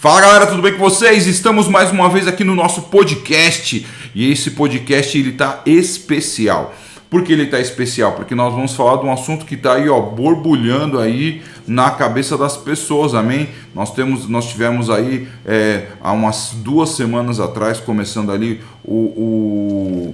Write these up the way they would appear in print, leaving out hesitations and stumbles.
Fala galera, tudo bem com vocês? Estamos mais uma vez aqui no nosso podcast e esse podcast ele tá especial. Por que ele tá especial? Porque nós vamos falar de um assunto que tá aí, ó, borbulhando aí na cabeça das pessoas, amém? Nós tivemos aí há umas 2 semanas atrás, começando ali um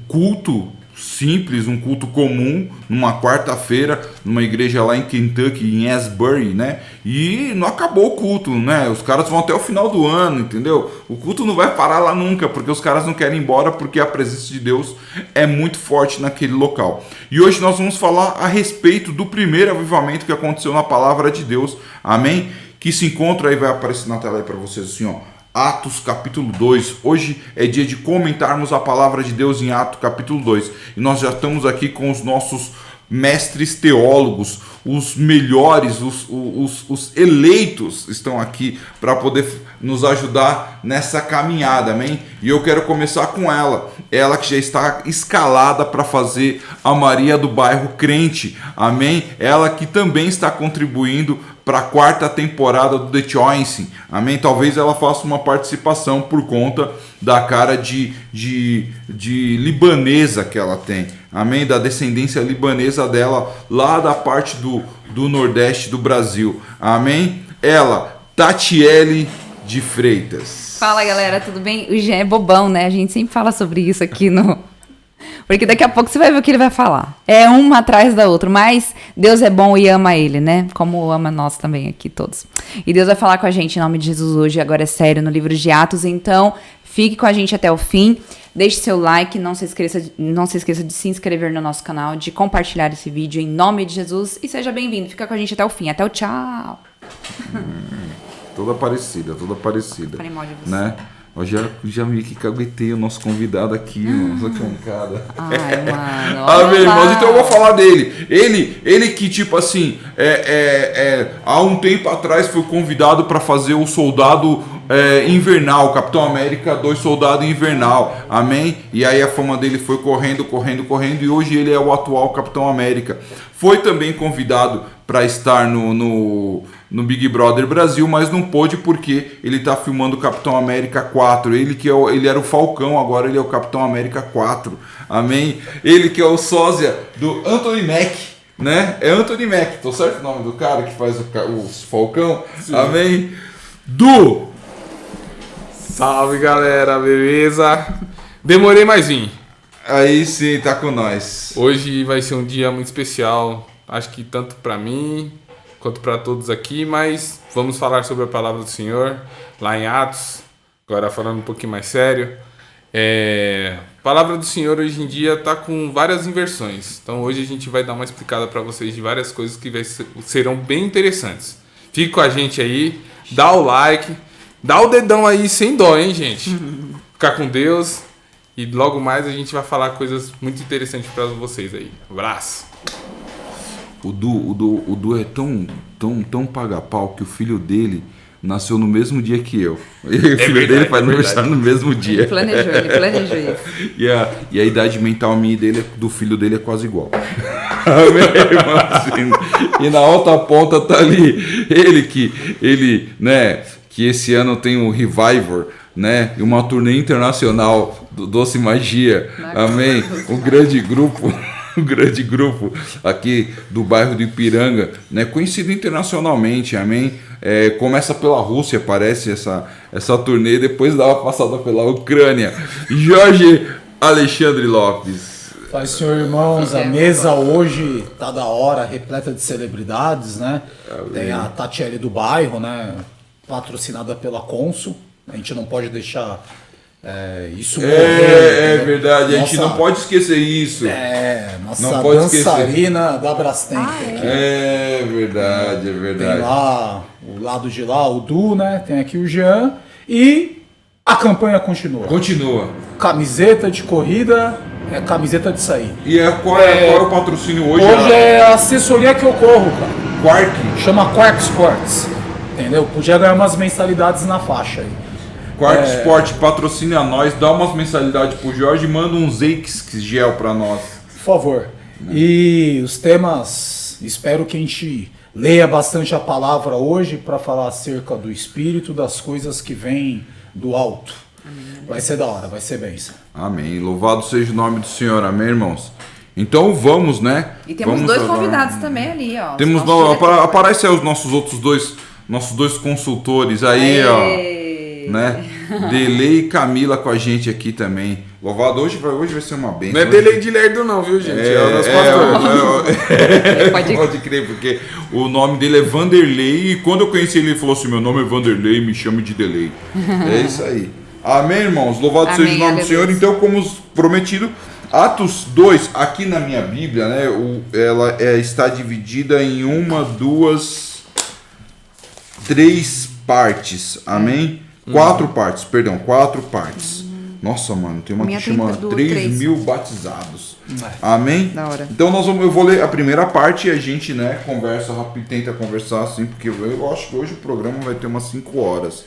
culto simples, um culto comum, numa quarta-feira, numa igreja lá em Kentucky, em Asbury, né? E não acabou o culto, né? Os caras vão até o final do ano, entendeu? O culto não vai parar lá nunca, porque os caras não querem ir embora, porque a presença de Deus é muito forte naquele local. E hoje nós vamos falar a respeito do primeiro avivamento que aconteceu na palavra de Deus, amém? Que se encontra aí, vai aparecer na tela aí para vocês assim, ó. Atos capítulo 2, hoje é dia de comentarmos a palavra de Deus em Atos capítulo 2, e nós já estamos aqui com os nossos mestres teólogos, os melhores, os eleitos estão aqui para poder nos ajudar nessa caminhada, amém? E eu quero começar com ela que já está escalada para fazer a Maria do Bairro Crente, amém? Ela que também está contribuindo para a 4ª temporada do The Choice, amém? Talvez ela faça uma participação por conta da cara de libanesa que ela tem, amém? Da descendência libanesa dela, lá da parte do Nordeste do Brasil, amém? Ela, Tatiele de Freitas. Fala galera, tudo bem? O Jean é bobão, né? A gente sempre fala sobre isso aqui no... Porque daqui a pouco você vai ver o que ele vai falar. É uma atrás da outra, mas Deus é bom e ama ele, né? Como ama nós também aqui todos. E Deus vai falar com a gente em nome de Jesus hoje, agora é sério, no livro de Atos. Então, fique com a gente até o fim. Deixe seu like, não se esqueça de se inscrever no nosso canal, de compartilhar esse vídeo em nome de Jesus. E seja bem-vindo, fica com a gente até o fim. Até o tchau. Toda parecida, Falei mal de você. né? Eu já meio que caguetei o nosso convidado aqui, mano, essa cancada. Ai, mano. Amém, irmãos, então eu vou falar dele. Ele que, tipo assim, há um tempo atrás foi convidado para fazer o Soldado Invernal, Capitão América 2 Soldado Invernal, amém? E aí a fama dele foi correndo, e hoje ele é o atual Capitão América. Foi também convidado para estar no Big Brother Brasil, mas não pôde porque ele está filmando o Capitão América 4. Ele era o Falcão, agora ele é o Capitão América 4. Amém? Ele que é o sósia do Anthony Mack, né? É Anthony Mack, tô certo o nome do cara que faz o Falcão? Sim. Amém? Salve galera, beleza? Demorei, mais vim. Aí sim, tá com nós. Hoje vai ser um dia muito especial, acho que tanto para mim quanto para todos aqui, mas vamos falar sobre a palavra do Senhor lá em Atos, agora falando um pouquinho mais sério. A palavra do Senhor hoje em dia está com várias inversões, então hoje a gente vai dar uma explicada para vocês de várias coisas que serão bem interessantes. Fique com a gente aí, dá o like, dá o dedão aí sem dó, hein, gente? Ficar com Deus e logo mais a gente vai falar coisas muito interessantes para vocês aí. Abraço! O Du é tão paga-pau que o filho dele nasceu no mesmo dia que eu. E o filho dele faz aniversário no mesmo dia. Ele planejou isso. E a idade mental minha e do filho dele é quase igual. E na outra ponta tá ali ele, né, que esse ano tem o Revival, né, e uma turnê internacional do Doce Magia. Amém? Um grande grupo aqui do bairro do Ipiranga, né, conhecido internacionalmente, amém? Começa pela Rússia, parece essa turnê, depois dá uma passada pela Ucrânia. Jorge Alexandre Lopes. Paz, senhor, irmãos, a mesa hoje tá da hora, repleta de celebridades, né? Amém. Tem a Tatiele do Bairro, né, patrocinada pela Consul. A gente não pode deixar isso morrer. É verdade, a gente não pode esquecer isso. Nossa dançarina da Brastemp. É verdade. Tem lá o lado de lá, o Du, né? Tem aqui o Jean. E a campanha continua. Camiseta de corrida, camiseta de sair. E qual é o patrocínio hoje? Hoje é a assessoria que eu corro, cara. Quark? Chama Quark Sports. Entendeu? Podia ganhar umas mensalidades na faixa aí. Quark Sport patrocina nós, dá umas mensalidades pro Jorge e manda uns Aix gel pra nós. Por favor. E os temas, espero que a gente leia bastante a palavra hoje para falar acerca do Espírito, das coisas que vêm do alto. Vai ser da hora, vai ser bênção. Amém. Louvado seja o nome do Senhor. Amém, irmãos? Então vamos, né? E temos Vamos dois agora. convidados também ali, ó. Temos aparece aí os nossos outros dois consultores aí, ó, né? Delei e Camila com a gente aqui também. Louvado, hoje vai ser uma bênção. Não é delay de lerdo não, viu, gente? É o nosso pastor. Pode crer, porque o nome dele é Vanderlei e quando eu conheci ele falou assim, meu nome é Vanderlei, me chame de Delay. É isso aí. Amém, irmãos? Louvado Amém, seja o nome do Senhor. Então, como prometido, Atos 2, aqui na minha Bíblia, né, ela está dividida em 1, 2, 3 partes. Amém? 4 partes, perdão, 4 partes. Nossa, mano, tem uma Minha que chama 3 3.000 batizados. Amém? Da hora. Então eu vou ler a primeira parte e a gente, né, conversa rápido, tenta conversar assim, porque eu acho que hoje o programa vai ter umas 5 horas.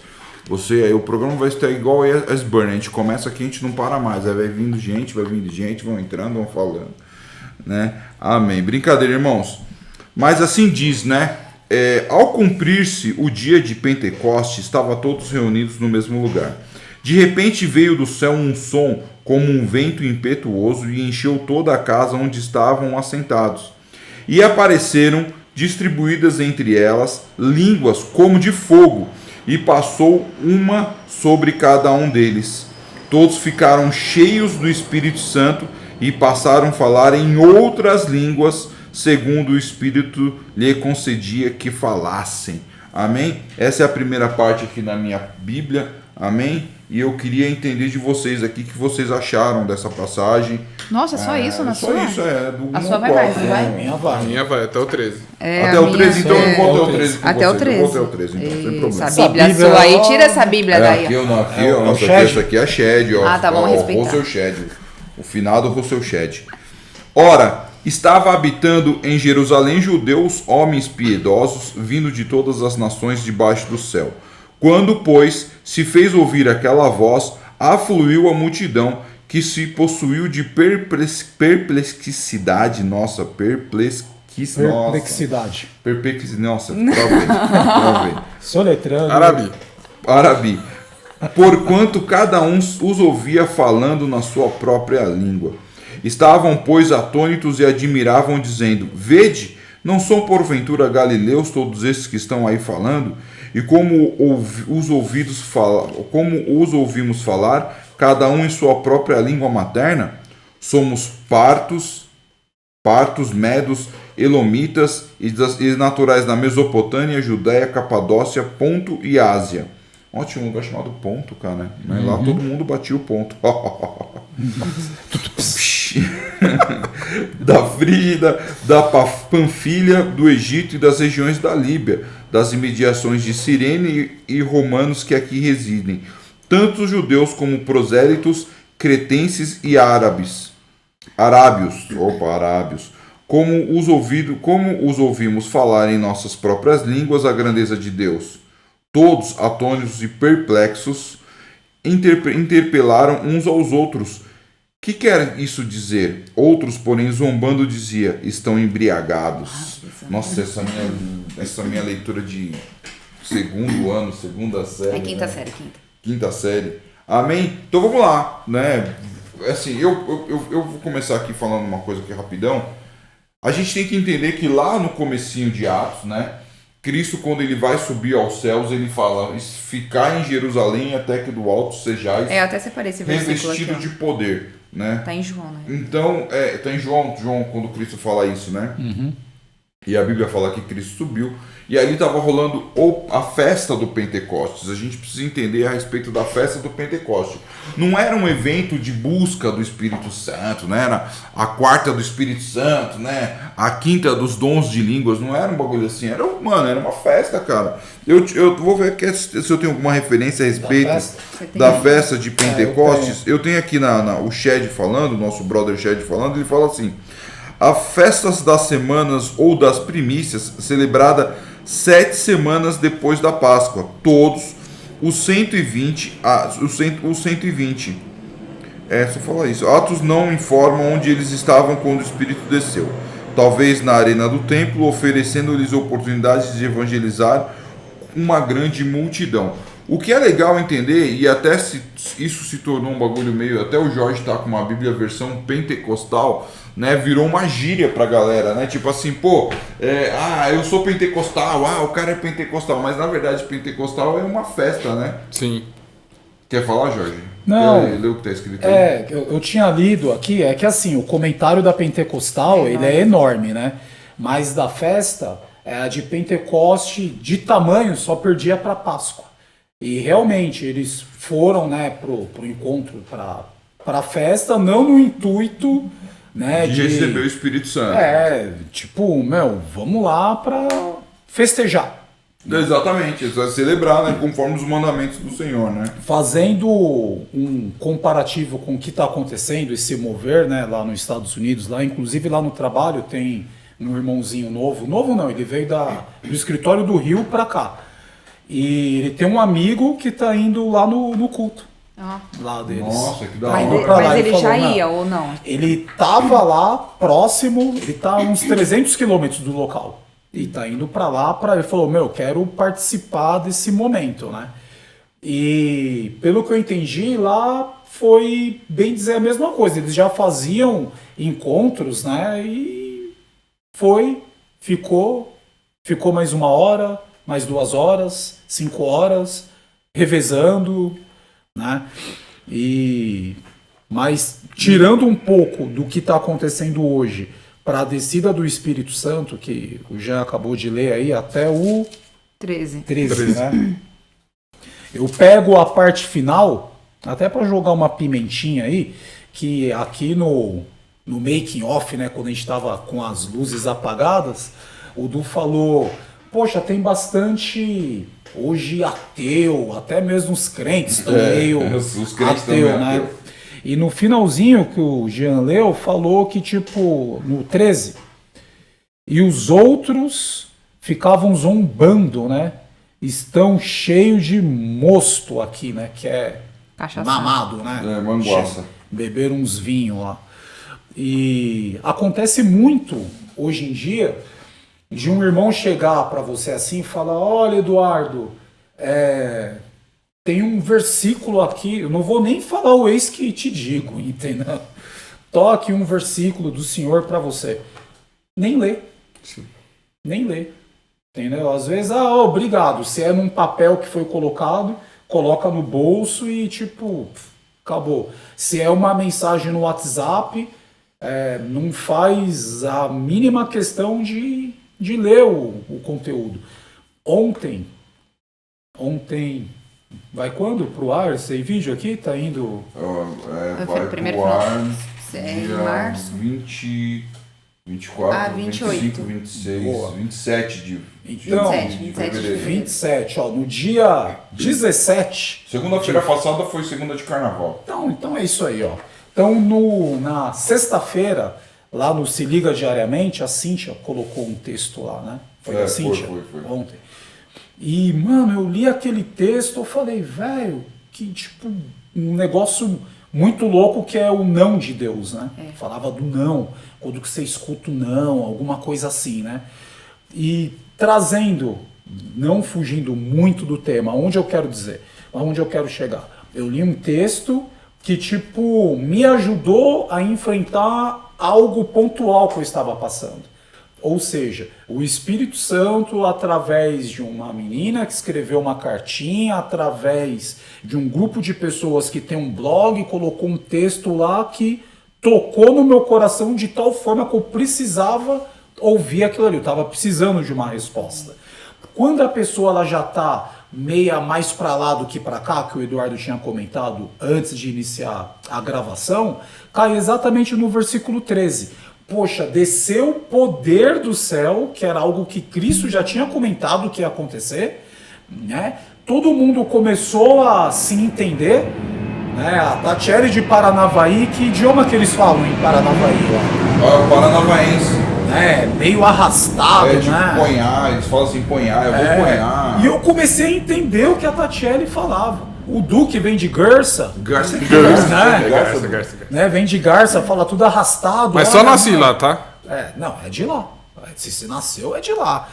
O programa vai estar igual a Burn, a gente começa aqui, a gente não para mais, aí vai vindo gente, vão entrando, vão falando, né? Amém. Brincadeira, irmãos. Mas assim diz, né? Ao cumprir-se o dia de Pentecoste, estavam todos reunidos no mesmo lugar. De repente veio do céu um som como um vento impetuoso e encheu toda a casa onde estavam assentados. E apareceram, distribuídas entre elas, línguas como de fogo, e passou uma sobre cada um deles. Todos ficaram cheios do Espírito Santo e passaram a falar em outras línguas, segundo o Espírito lhe concedia que falassem. Amém? Essa é a primeira parte aqui na minha Bíblia. Amém? E eu queria entender de vocês aqui o que vocês acharam dessa passagem. Nossa, só isso na sua? Só isso, do A 1 sua ao vai mais, 4. não vai? A minha vai. A minha vai até o 13. Até o 13, então eu vou até o 13 com Até o vocês. 13. Eu vou até o 13, então, sem problema. Essa Bíblia sua aí, tira essa Bíblia daí. Aqui, Ó. nossa, Shed. essa aqui é a Shed, ó. Ah, tá bom, respeitar. Russell Shed, o finado Russell Shed. Ora, estava habitando em Jerusalém judeus, homens piedosos, vindo de todas as nações debaixo do céu. Quando, pois, se fez ouvir aquela voz, afluiu a multidão, que se possuiu de perplexidade. Nossa, Perplexidade. Nossa, talvez. Soletrando. Arabi. Porquanto cada um os ouvia falando na sua própria língua. Estavam, pois, atônitos e admiravam, dizendo: Vede, não são porventura galileus todos esses que estão aí falando? E como os ouvimos falar, cada um em sua própria língua materna? Somos partos, medos, elomitas e naturais da Mesopotâmia, Judéia, Capadócia, Ponto e Ásia. Ótimo lugar chamado Ponto, cara. Né? Lá todo mundo batia o ponto. Da Frígida, da Panfilha, do Egito e das regiões da Líbia, das imediações de Cirene e romanos que aqui residem, tanto os judeus como prosélitos, cretenses e arábios, como os ouvimos falar em nossas próprias línguas a grandeza de Deus. Todos, atônitos e perplexos, interpelaram uns aos outros. Que quer isso dizer? Outros, porém, zombando, dizia: estão embriagados. Nossa, essa minha leitura de segundo ano, segunda série. É quinta né? série. Quinta série. Amém? Então vamos lá, né? Assim, eu vou começar aqui falando uma coisa aqui rapidão. A gente tem que entender que lá no comecinho de Atos, né? Cristo, quando ele vai subir aos céus, ele fala: ficar em Jerusalém até que do alto sejais Eu até separei esse versículo revestido aqui, de poder, né? Tá em João, né? Então, tá em João quando Cristo fala isso, né? E a Bíblia fala que Cristo subiu. E ali estava rolando a festa do Pentecostes. A gente precisa entender a respeito da festa do Pentecostes. Não era um evento de busca do Espírito Santo, né? Era a quarta do Espírito Santo, né? A quinta dos dons de línguas. Não era um bagulho assim. Era uma festa, cara. Eu vou ver aqui se eu tenho alguma referência a respeito da festa de Pentecostes. Eu tenho aqui o Shed falando, o nosso brother Shed falando, ele fala assim: a festas das semanas ou das primícias, celebrada 7 semanas depois da Páscoa, todos os 120, só falar isso. Atos não informam onde eles estavam quando o Espírito desceu. talvez na arena do templo, oferecendo-lhes oportunidades de evangelizar uma grande multidão. O que é legal entender, e até isso se tornou um bagulho meio... Até o Jorge tá com uma Bíblia versão pentecostal, né? Virou uma gíria pra galera, né? Tipo assim, pô, eu sou pentecostal, o cara é pentecostal. Mas na verdade, pentecostal é uma festa, né? Sim. Quer falar, Jorge? Não. Lê o que tá escrito aí. Eu tinha lido aqui, é que assim, o comentário da Pentecostal, ele é enorme, né? Mas da festa, a de Pentecoste, de tamanho, só perdia para Páscoa. E realmente, eles foram, né, pro encontro, pra festa, não no intuito, né, de receber o Espírito Santo. Vamos lá pra festejar. Exatamente, você vai celebrar, né, conforme os mandamentos do Senhor, né? Fazendo um comparativo com o que está acontecendo, esse mover, né, lá nos Estados Unidos, lá, inclusive lá no trabalho tem um irmãozinho novo não, ele veio do escritório do Rio para cá, e ele tem um amigo que está indo lá no culto, lá deles. Nossa, que da Mas, hora. mas ele já ia ou não? Ele estava lá próximo, ele está a uns 300 quilômetros do local. E tá indo para lá, ele falou, eu quero participar desse momento, né? E pelo que eu entendi, lá foi, bem dizer, a mesma coisa. Eles já faziam encontros, né? E ficou mais 1 hora, mais 2 horas, 5 horas, revezando, né? Mas tirando um pouco do que está acontecendo hoje, para a descida do Espírito Santo, que o Jean acabou de ler aí, até o 13, né? Eu pego a parte final, até para jogar uma pimentinha aí, que aqui no making off, né, quando a gente estava com as luzes apagadas, o Du falou, poxa, tem bastante hoje ateu, até mesmo os crentes estão meio os crentes ateu, né? Ateu. E no finalzinho que o Jean leu, falou que, tipo, no 13, e os outros ficavam zombando, né? Estão cheios de mosto aqui, né? Que é Cachaça. mamado, né? Manguaça. Beber uns vinhos lá. E acontece muito, hoje em dia, de um irmão chegar para você assim e falar, olha, Eduardo, tem um versículo aqui, eu não vou nem falar o eis que te digo, entendeu? Toque um versículo do Senhor para você. Nem lê. Sim. Nem lê. Entendeu? Às vezes, obrigado. Se é num papel que foi colocado, coloca no bolso e tipo, acabou. Se é uma mensagem no WhatsApp, não faz a mínima questão de ler o conteúdo. Ontem, vai quando pro ar esse vídeo aqui? Tá indo... Vai primeiro pro ar em dia março. 24, 28. 25, 26, Boa. 27 de Então, 27 fevereiro. 27, no dia 17... Segunda-feira passada foi segunda de carnaval. Então é isso aí, ó. Então, na sexta-feira, lá no Se Liga Diariamente, a Cíntia colocou um texto lá, né? Foi a Cíntia? Foi. Ontem. E, mano, eu li aquele texto, eu falei, velho, que tipo, um negócio muito louco que é o não de Deus, né? Falava do não, quando que você escuta o não, alguma coisa assim, né? E trazendo, não fugindo muito do tema, aonde eu quero dizer, aonde eu quero chegar. Eu li um texto que, tipo, me ajudou a enfrentar algo pontual que eu estava passando. Ou seja, o Espírito Santo, através de uma menina que escreveu uma cartinha, através de um grupo de pessoas que tem um blog, colocou um texto lá que tocou no meu coração de tal forma que eu precisava ouvir aquilo ali. Eu estava precisando de uma resposta. Quando a pessoa ela já está meia mais para lá do que para cá, que o Eduardo tinha comentado antes de iniciar a gravação, cai exatamente no versículo 13. Poxa, desceu o poder do céu, que era algo que Cristo já tinha comentado que ia acontecer, né? Todo mundo começou a se entender, né? A Tatiele de Paranavaí, que idioma que eles falam em Paranavaí lá? Paranavaense. Meio arrastado, Tipo, né? ponhar, eles falam assim, ponhar, eu vou ponhar. E eu comecei a entender o que a Tatiele falava. O Duque vem de Garça, Garça. né? Garça. Né? Vem de Garça, fala tudo arrastado. Mas só nasci lá, tá? Não, é de lá. Se você nasceu, é de lá.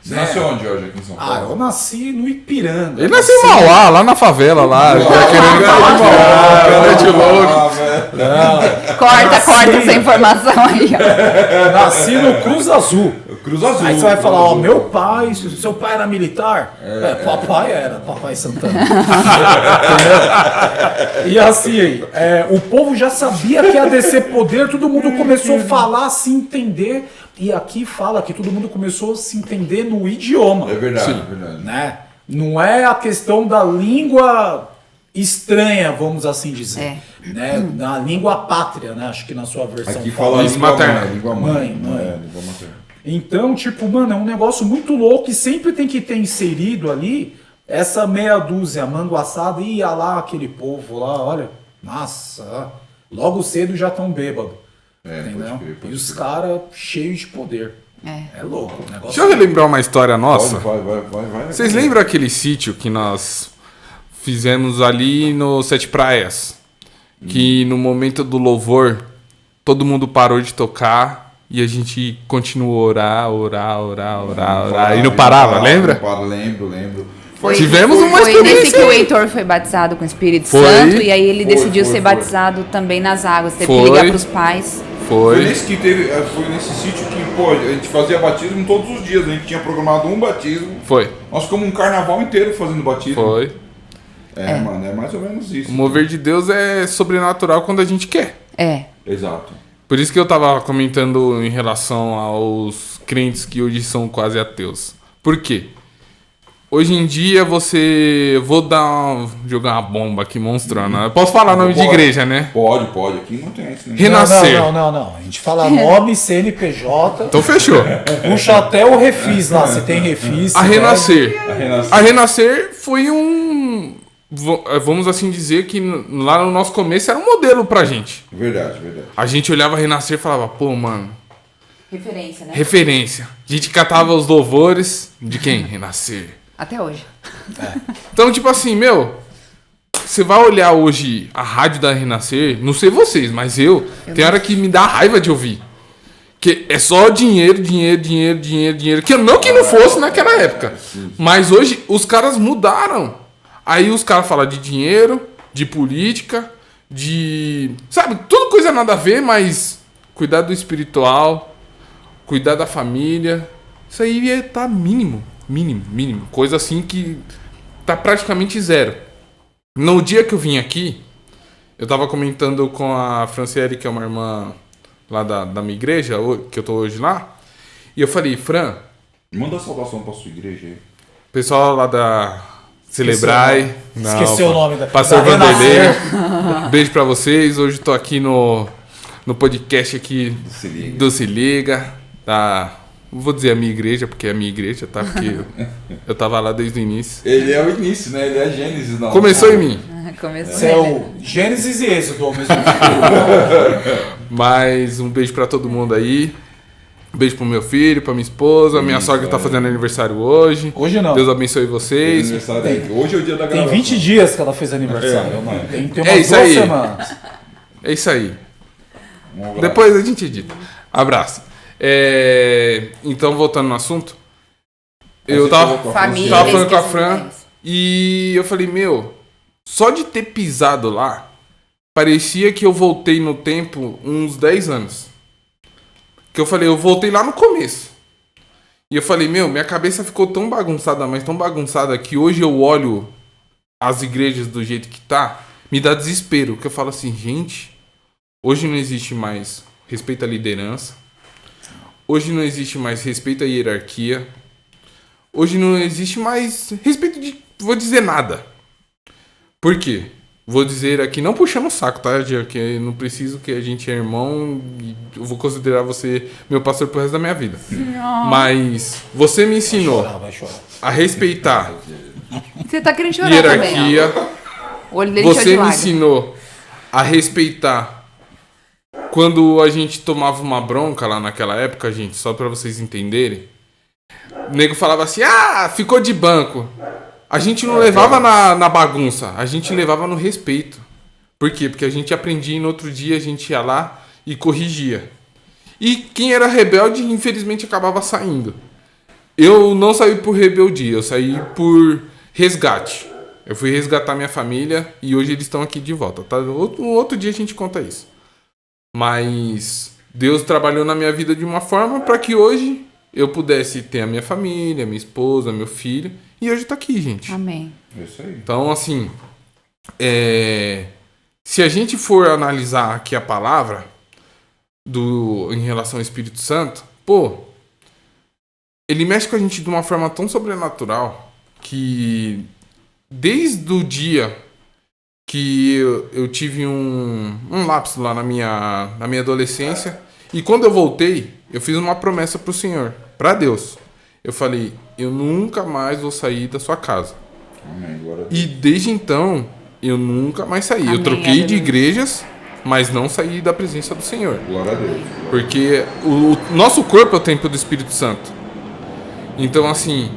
Você nasceu onde, Jorge, aqui em São Paulo? Eu nasci no Ipiranga. Ele nasceu em Mauá, lá na favela, lá. Querendo falar de Mauá, de louco. Corta essa informação aí, ó. Nasci no Cruz Azul. Cruz Azul. Aí você vai falar, meu pai, seu pai era militar? Papai Santana. Entendeu? E assim, o povo já sabia que ia descer poder, todo mundo começou a falar, se entender. E aqui fala que todo mundo começou a se entender no idioma. É verdade, é verdade. Né? Não é a questão da língua estranha, vamos assim dizer. Né? Da língua pátria, né? Acho que na sua versão. Aqui fala Isso, língua materna. língua Mãe. língua materna. Então, tipo, mano, é um negócio muito louco e sempre tem que ter inserido ali essa meia dúzia, mango assado, e ia lá aquele povo lá, olha, nossa, logo cedo já estão bêbados. Entendeu? E os caras cheios de poder. É louco o negócio. Deixa eu relembrar uma história nossa. Vai. Vocês lembram aquele sítio que nós fizemos ali no Sete Praias? Que no momento do louvor, todo mundo parou de tocar e a gente continuou a orar. E não parava, lembra? Lembro. Tivemos uma Foi nesse experiência que o aí. Heitor foi batizado com o Espírito Foi. Santo, e aí ele decidiu Foi. ser batizado também nas águas. Teve Foi. que ligar pros pais. Foi nesse sítio que, pô, a gente fazia batismo todos os dias. A gente tinha programado um batismo. Foi. Nós ficamos um carnaval inteiro fazendo batismo. Foi. Mano, é mais ou menos isso. O mover de Deus é sobrenatural quando a gente quer. Exato. Por isso que eu tava comentando em relação aos crentes que hoje são quase ateus. Por quê? Hoje em dia vou jogar uma bomba aqui monstrona. Eu posso falar nome de igreja, né? Pode. Aqui não tem esse negócio. Renascer. Não. A gente fala nome, CNPJ. Então fechou. Puxa até o refis lá, se tem refis. A se Renascer. Renascer. A Renascer foi vamos assim dizer que lá no nosso começo era um modelo pra gente. Verdade. A gente olhava a Renascer e falava, pô, mano, Referência, né? referência. A gente catava os louvores de quem? Renascer. Até hoje. Então, tipo assim, você vai olhar hoje a rádio da Renascer, não sei vocês, mas tem hora que me dá raiva de ouvir. Que é só dinheiro, que não fosse naquela época. Mas hoje os caras mudaram. Aí os caras falam de dinheiro, de política, sabe, tudo coisa nada a ver, mas cuidar do espiritual, cuidar da família, isso aí tá mínimo. Coisa assim que tá praticamente zero. No dia que eu vim aqui, eu tava comentando com a Franciele, que é uma irmã lá da minha igreja, que eu tô hoje lá, e eu falei, Fran, Manda saudação pra sua igreja aí. pessoal lá da Celebrai, Esqueceu o nome da Pastor da Vanderlei, Renascer. beijo pra vocês. Hoje tô aqui no podcast aqui Se liga. do Se Liga, tá? Não vou dizer a minha igreja, porque é a minha igreja, tá? Porque eu tava lá desde o início. Ele é o início, né? Ele é a Gênesis, não. Começou em mim. Começou. Esse é o Gênesis e Êxodo ao mesmo tempo. Mas um beijo pra todo mundo aí. Um beijo pro meu filho, pra minha esposa. Minha sogra tá fazendo aniversário hoje. Hoje não. Deus abençoe vocês. Aniversário dele. Hoje é o dia da Tem gravação. 20 dias que ela fez aniversário, mano. Tem umas É isso 2 aí. semanas. É isso aí. Um abraço. Depois a gente edita. Abraço. Então, voltando no assunto. Eu Você tava falou com a Família. falando com a esqueci Fran deles. e eu falei, só de ter pisado lá, parecia que eu voltei no tempo uns 10 anos. Que eu falei, eu voltei lá no começo. E eu falei, minha cabeça ficou tão bagunçada, mas tão bagunçada, que hoje eu olho as igrejas do jeito que tá, me dá desespero. Que eu falo assim, gente, hoje não existe mais respeito à liderança. Hoje não existe mais respeito à hierarquia. Hoje não existe mais respeito de... Vou dizer nada. Por quê? Vou dizer aqui, não puxando o saco, tá, Gia? Que não preciso, que a gente é irmão. E eu vou considerar você meu pastor pro resto da minha vida. Mas você me ensinou Vai chorar. a respeitar Você tá querendo chorar também, hierarquia. ó. O olho dele cheio Você de me lágrimas. ensinou a respeitar quando a gente tomava uma bronca lá naquela época, gente, só pra vocês entenderem. O nego falava assim, ficou de banco. A gente não levava na bagunça, a gente levava no respeito. Por quê? Porque a gente aprendia e no outro dia a gente ia lá e corrigia. E quem era rebelde, infelizmente, acabava saindo. Eu não saí por rebeldia, eu saí por resgate. Eu fui resgatar minha família e hoje eles estão aqui de volta. Tá? Outro dia a gente conta isso. Mas Deus trabalhou na minha vida de uma forma para que hoje eu pudesse ter a minha família, minha esposa, meu filho. E hoje tá aqui, gente. Amém. É isso aí. Então, assim, se a gente for analisar aqui a palavra em relação ao Espírito Santo, ele mexe com a gente de uma forma tão sobrenatural que desde o dia que eu tive um lapso lá na minha adolescência, e quando eu voltei, eu fiz uma promessa pro Senhor, pra Deus. Eu falei, eu nunca mais vou sair da sua casa. Amém, glória a Deus. E desde então, eu nunca mais saí. Amém, Eu troquei aleluia. de igrejas, mas não saí da presença do Senhor. Glória a Deus. Porque o nosso corpo é o templo do Espírito Santo. Então, assim,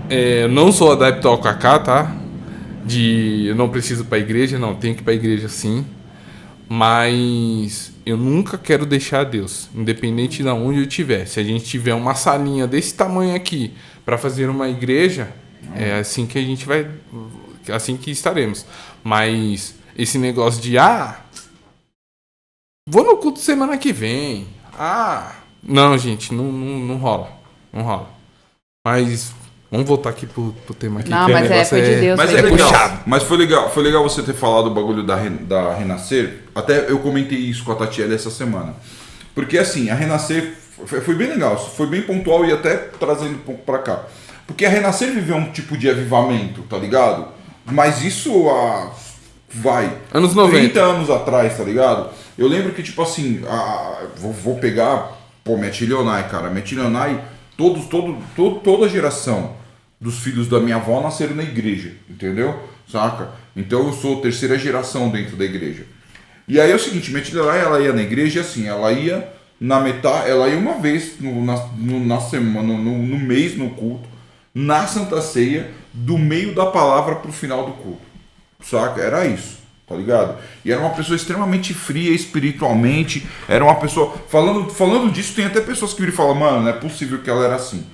eu não sou adepto ao cacá, tá? Eu não preciso ir pra igreja, não, tenho que ir pra igreja sim. Mas eu nunca quero deixar Deus, independente de onde eu estiver. Se a gente tiver uma salinha desse tamanho aqui para fazer uma igreja, é assim que a gente vai, assim que estaremos. Mas esse negócio de vou no culto semana que vem. Não, gente, não rola, não rola. Mas vamos voltar aqui pro tema aqui. Não, que o mas negócio foi de Deus. Mas foi é de legal. puxado. Mas foi legal você ter falado o bagulho da Renascer. Até eu comentei isso com a Tatiele essa semana. Porque assim, a Renascer foi bem legal, foi bem pontual e até trazendo um pouco pra cá. Porque a Renascer viveu um tipo de avivamento, tá ligado? Mas isso vai. Anos 90. 30 anos atrás, tá ligado? Eu lembro que, tipo assim, vou pegar, minha tia Leonai, cara. Minha tia Leonai, toda a geração dos filhos da minha avó nasceram na igreja, entendeu? Saca? Então eu sou terceira geração dentro da igreja. E aí é o seguinte, minha tia Leonai, ela ia na igreja assim, ela ia na metade, ela ia uma vez na semana, no mês, no culto, na Santa Ceia, do meio da palavra pro final do culto. Saca? Era isso, tá ligado? E era uma pessoa extremamente fria espiritualmente, era uma pessoa... Falando disso, tem até pessoas que viram e falam, mano, não é possível que ela era assim.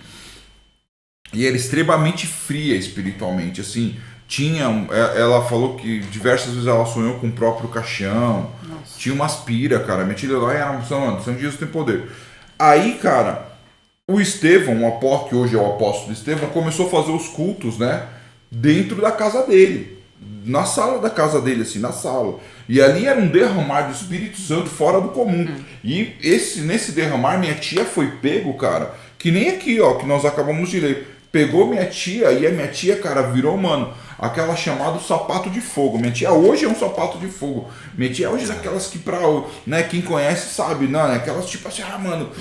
E era extremamente fria espiritualmente, assim... Ela falou que diversas vezes ela sonhou com o próprio caixão. Nossa. Tinha umas pira, cara. Minha tia lá era São Jesus tem poder. Aí, cara, o Estevão, que hoje é o apóstolo Estevão, começou a fazer os cultos, né? Dentro da casa dele. Na sala da casa dele, assim, na sala. E ali era um derramar do Espírito Santo fora do comum. E nesse derramar, minha tia foi pego, cara, que nem aqui, ó, que nós acabamos de ler. Pegou minha tia e a minha tia, cara, virou, mano, aquela chamada sapato de fogo. Minha tia hoje é um sapato de fogo. Minha tia hoje é daquelas que né, quem conhece sabe, não, né? Aquelas tipo assim, mano,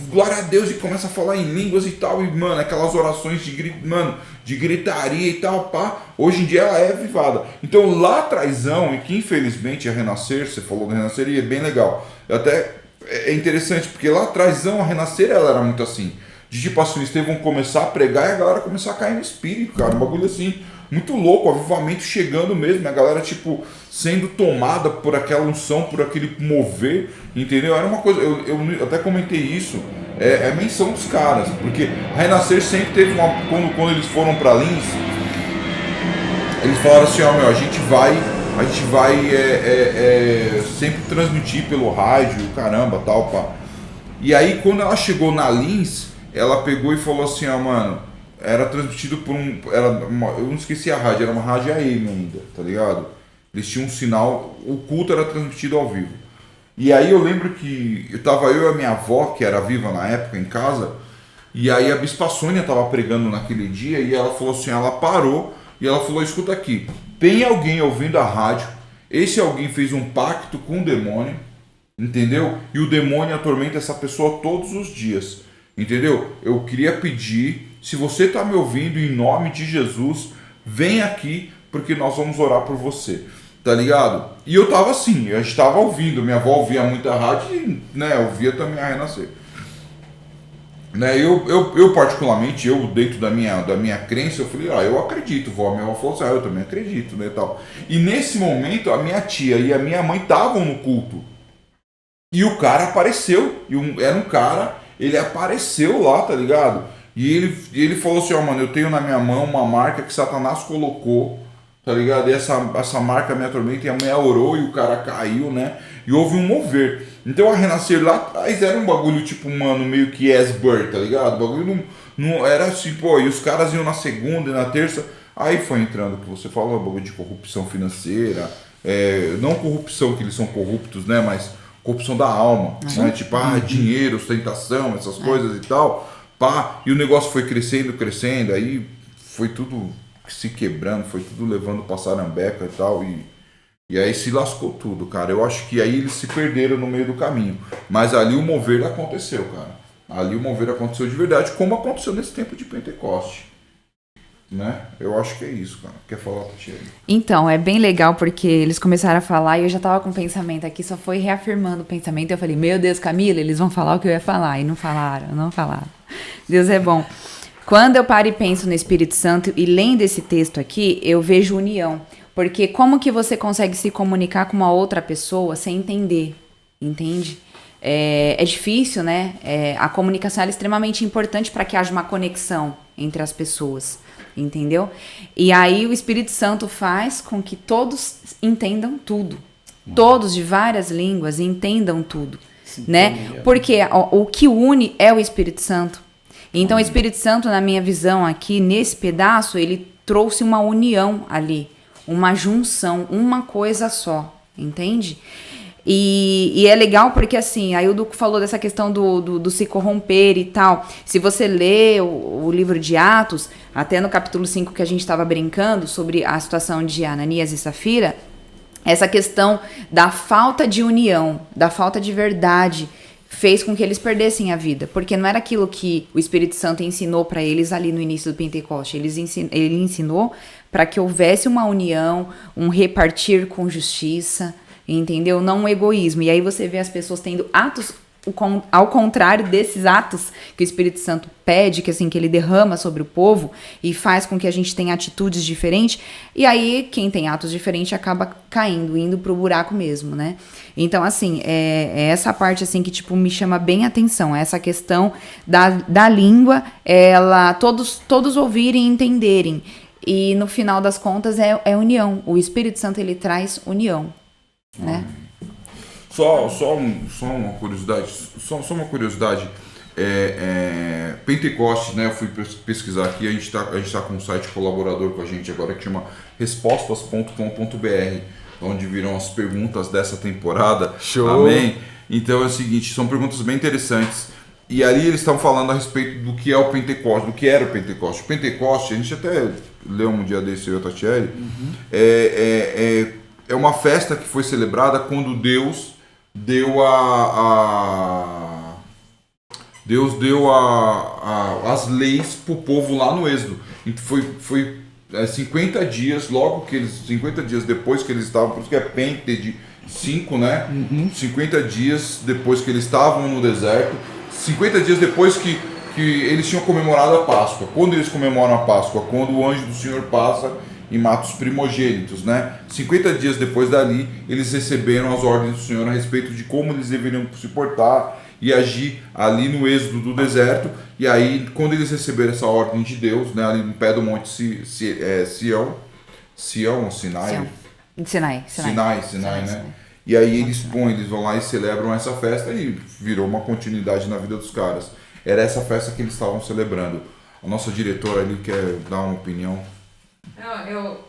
glória a Deus, e começa a falar em línguas e tal, e, mano, aquelas orações de gritaria e tal, pá. Hoje em dia ela é avivada. Então lá atrásão, e que infelizmente a Renascer, você falou da Renascer, e é bem legal. Até é interessante, porque lá atrásão a Renascer ela era muito assim. De tipo assim, o Estevão começar a pregar e a galera começar a cair no espírito, cara. Um bagulho assim, muito louco, avivamento chegando mesmo. A galera, tipo, sendo tomada por aquela unção, por aquele mover, entendeu? Era uma coisa, eu até comentei isso, é menção dos caras. Porque a Renascer sempre teve uma... Quando eles foram pra Lins, eles falaram assim, a gente vai sempre transmitir pelo rádio, caramba, tal, pá. E aí, quando ela chegou na Lins, ela pegou e falou assim, mano, era transmitido por eu não esqueci a rádio, era uma rádio AM ainda, tá ligado? Eles tinham um sinal, o culto era transmitido ao vivo. E aí eu lembro que eu e a minha avó, que era viva na época, em casa, e aí a Bispa Sônia tava pregando naquele dia, e ela falou assim, ela parou, e ela falou, escuta aqui, tem alguém ouvindo a rádio, esse alguém fez um pacto com o demônio, entendeu? E o demônio atormenta essa pessoa todos os dias. Entendeu? Eu queria pedir, se você está me ouvindo, em nome de Jesus, vem aqui, porque nós vamos orar por você, tá ligado? E eu tava assim, eu estava ouvindo, minha avó ouvia muita rádio e, né, eu ouvia também a Renascer. Né, eu particularmente, dentro da minha crença, eu falei, eu acredito, vó. Minha avó falou assim, eu também acredito, né, tal. E nesse momento, a minha tia e a minha mãe estavam no culto. E o cara apareceu. Era um cara, ele apareceu lá, tá ligado? E ele falou assim, ó, mano, eu tenho na minha mão uma marca que Satanás colocou, tá ligado? E essa marca me atormenta, e a mulher orou e o cara caiu, né? E houve um mover. Então a Renascer lá atrás era um bagulho tipo, mano, meio que Esber, tá ligado? O bagulho não era assim, pô, e os caras iam na segunda e na terça. Aí foi entrando o que você falou, bagulho de corrupção financeira, não corrupção que eles são corruptos, né? Mas corrupção da alma, né? Tipo, dinheiro, ostentação, essas coisas e tal. Pá, e o negócio foi crescendo, aí foi tudo se quebrando, foi tudo levando pra sarambeca e tal, e aí se lascou tudo, cara. Eu acho que aí eles se perderam no meio do caminho, mas ali o mover aconteceu, cara. Ali o mover aconteceu de verdade, como aconteceu nesse tempo de Pentecoste, né? Eu acho que é isso, cara. Quer falar, Tatiana? Então, é bem legal porque eles começaram a falar e eu já tava com o pensamento aqui, só foi reafirmando o pensamento. Eu falei, meu Deus, Camila, eles vão falar o que eu ia falar. E não falaram. Deus é bom. Quando eu paro e penso no Espírito Santo e lendo esse texto aqui, eu vejo união. Porque como que você consegue se comunicar com uma outra pessoa sem entender? Entende? É difícil, né? A comunicação é extremamente importante para que haja uma conexão entre as pessoas. Entendeu? E aí o Espírito Santo faz com que todos entendam tudo. Todos de várias línguas entendam tudo. Né? Porque o que une é o Espírito Santo. Então o Espírito Santo, na minha visão aqui, nesse pedaço, ele trouxe uma união ali. Uma junção, uma coisa só. Entende? E é legal porque, assim, aí o Duco falou dessa questão do se corromper e tal. Se você lê o livro de Atos, até no capítulo 5 que a gente estava brincando sobre a situação de Ananias e Safira, essa questão da falta de união, da falta de verdade, fez com que eles perdessem a vida. Porque não era aquilo que o Espírito Santo ensinou para eles ali no início do Pentecoste. Ele ensinou para que houvesse uma união, um repartir com justiça, entendeu? Não um egoísmo. E aí você vê as pessoas tendo atos ao contrário desses atos que o Espírito Santo pede, que assim, que ele derrama sobre o povo e faz com que a gente tenha atitudes diferentes. E aí quem tem atos diferentes acaba caindo, indo pro buraco mesmo, né? Então, assim, é essa parte assim que tipo me chama bem a atenção, essa questão da língua, todos ouvirem e entenderem. E no final das contas é união. O Espírito Santo, ele traz união, né? Só uma curiosidade, uma curiosidade. Pentecoste, né? Eu fui pesquisar aqui, a gente tá com um site colaborador com a gente agora que chama respostas.com.br, onde viram as perguntas dessa temporada. Show! Amém? Então é o seguinte, são perguntas bem interessantes. E ali eles estão falando a respeito do que é o Pentecoste, do que era o Pentecoste. O Pentecoste, a gente até leu um dia desse, eu e a Tatiele, é uma festa que foi celebrada quando Deus deu as leis pro povo lá no Êxodo. Foi 50 dias, 50 dias depois que eles estavam, por isso que é Pente de 5, né? 50 dias depois que eles estavam no deserto, 50 dias depois que eles tinham comemorado a Páscoa. Quando eles comemoram a Páscoa? Quando o anjo do Senhor passa e mata os primogênitos, né? 50 dias depois dali, eles receberam as ordens do Senhor a respeito de como eles deveriam se portar e agir ali no êxodo do deserto. E aí, quando eles receberam essa ordem de Deus, né, ali no pé do monte Sinai, né? E aí eles vão lá e celebram essa festa e virou uma continuidade na vida dos caras. Era essa festa que eles estavam celebrando. A nossa diretora ali quer dar uma opinião.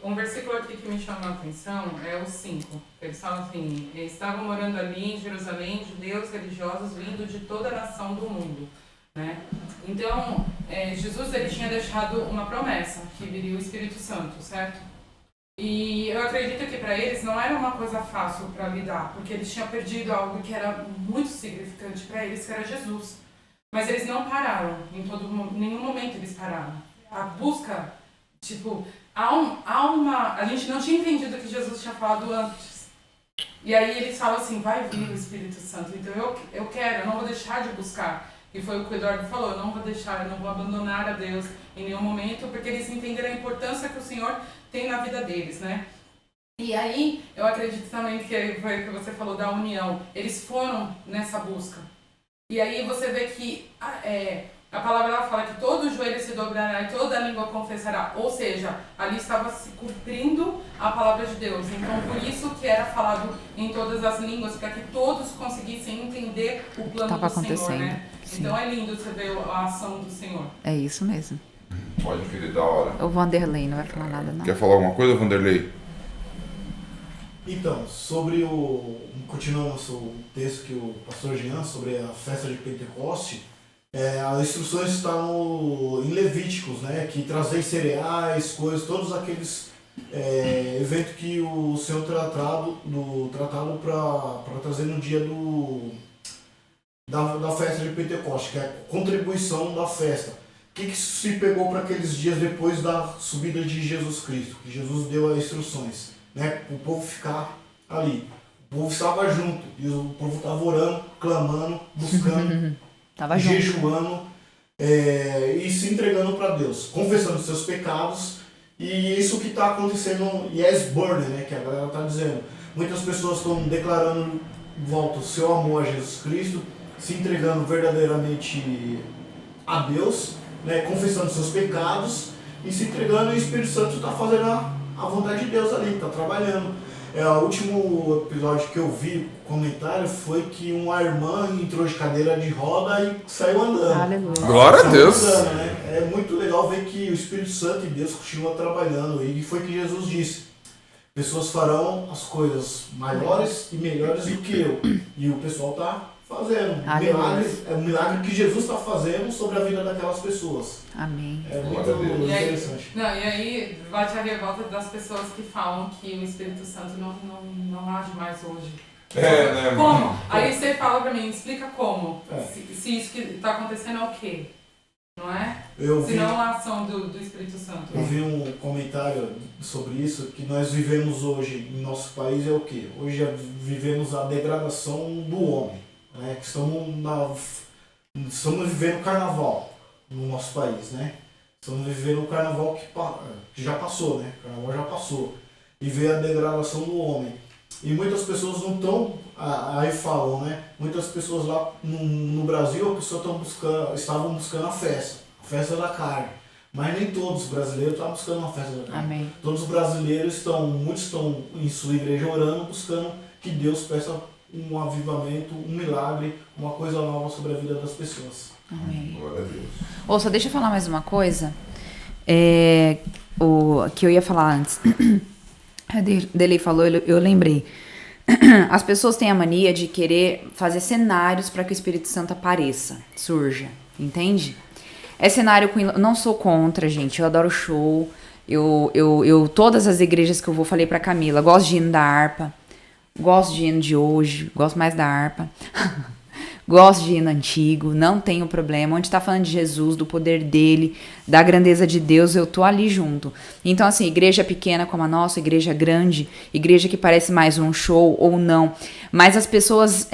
Um versículo aqui que me chama a atenção é o 5. Eles falam assim: estavam morando ali em Jerusalém judeus religiosos vindo de toda a nação do mundo, né? Então, Jesus ele tinha deixado uma promessa, que viria o Espírito Santo, certo? E eu acredito que para eles não era uma coisa fácil para lidar, porque eles tinham perdido algo que era muito significante para eles, que era Jesus. Mas eles não pararam, em nenhum momento eles pararam. A busca, a gente não tinha entendido o que Jesus tinha falado antes. E aí eles falam assim, vai vir o Espírito Santo, então eu não vou deixar de buscar. E foi o que o Eduardo falou, eu não vou abandonar a Deus em nenhum momento, porque eles entenderam a importância que o Senhor tem na vida deles, né? E aí, eu acredito também que foi o que você falou da união. Eles foram nessa busca. E aí você vê que a palavra ela fala que todo joelho se dobrará e toda língua confessará. Ou seja, ali estava se cumprindo a palavra de Deus. Então, por isso que era falado em todas as línguas, para que todos conseguissem entender o plano do Senhor, né? Então é lindo você ver a ação do Senhor. É isso mesmo. Pode, filho, da hora. O Vanderlei não vai falar nada, não. Quer falar alguma coisa, Vanderlei? Então, continuando o texto que o pastor Jean, sobre a festa de Pentecoste, as instruções estão em Levíticos, né, que trazem cereais, coisas, todos aqueles eventos que o Senhor tratado para trazer no dia da festa de Pentecoste, que é a contribuição da festa. O que se pegou para aqueles dias depois da subida de Jesus Cristo, que Jesus deu as instruções, né, o povo ficar ali. O povo estava junto, e o povo estava orando, clamando, buscando, jejuando e se entregando para Deus, confessando seus pecados. E isso que está acontecendo, yes, burning, né, que a galera está dizendo. Muitas pessoas estão declarando de volta o seu amor a Jesus Cristo, se entregando verdadeiramente a Deus, né, confessando seus pecados e se entregando, e o Espírito Santo está fazendo a vontade de Deus ali, está trabalhando. O último episódio que eu vi, comentário, foi que uma irmã entrou de cadeira de roda e saiu andando. Aleluia. Glória a Deus. Andando, né? É muito legal ver que o Espírito Santo e Deus continuam trabalhando. E foi o que Jesus disse: pessoas farão as coisas maiores e melhores do que eu. E o pessoal está fazendo. É um milagre que Jesus está fazendo sobre a vida daquelas pessoas. Amém. É muito interessante. E aí bate a revolta das pessoas que falam que o Espírito Santo não age mais hoje. Né, Como? Aí você fala pra mim, explica como. É. Se isso que está acontecendo é o quê? Não é? Eu Se não a ação do Espírito Santo. vi um comentário sobre isso, que nós vivemos hoje em nosso país é o quê? Hoje vivemos a degradação do homem. Né? Que estamos vivendo o carnaval no nosso país, né? Estamos vivendo o carnaval que já passou, né? O carnaval já passou. E vê a degradação do homem. E muitas pessoas não estão, aí falam, né? Muitas pessoas lá no Brasil, as pessoas estavam buscando a festa da carne. Mas nem todos os brasileiros estavam buscando uma festa da carne. Amém. Todos os brasileiros muitos estão em sua igreja orando, buscando que Deus peça um avivamento, um milagre, uma coisa nova sobre a vida das pessoas. Amém. Glória a Deus. Ou só deixa eu falar mais uma coisa. Que eu ia falar antes. A Delei falou, eu lembrei. As pessoas têm a mania de querer fazer cenários para que o Espírito Santo apareça, surja, entende? É cenário com... Não sou contra, gente, eu adoro show. Todas as igrejas que eu vou, falei pra Camila, gosto de hino da harpa, gosto de hino de hoje, gosto mais da harpa. Gosto de hino antigo, não tenho problema. Onde tá falando de Jesus, do poder dele, da grandeza de Deus, eu tô ali junto. Então, assim, igreja pequena como a nossa, igreja grande, igreja que parece mais um show ou não. Mas as pessoas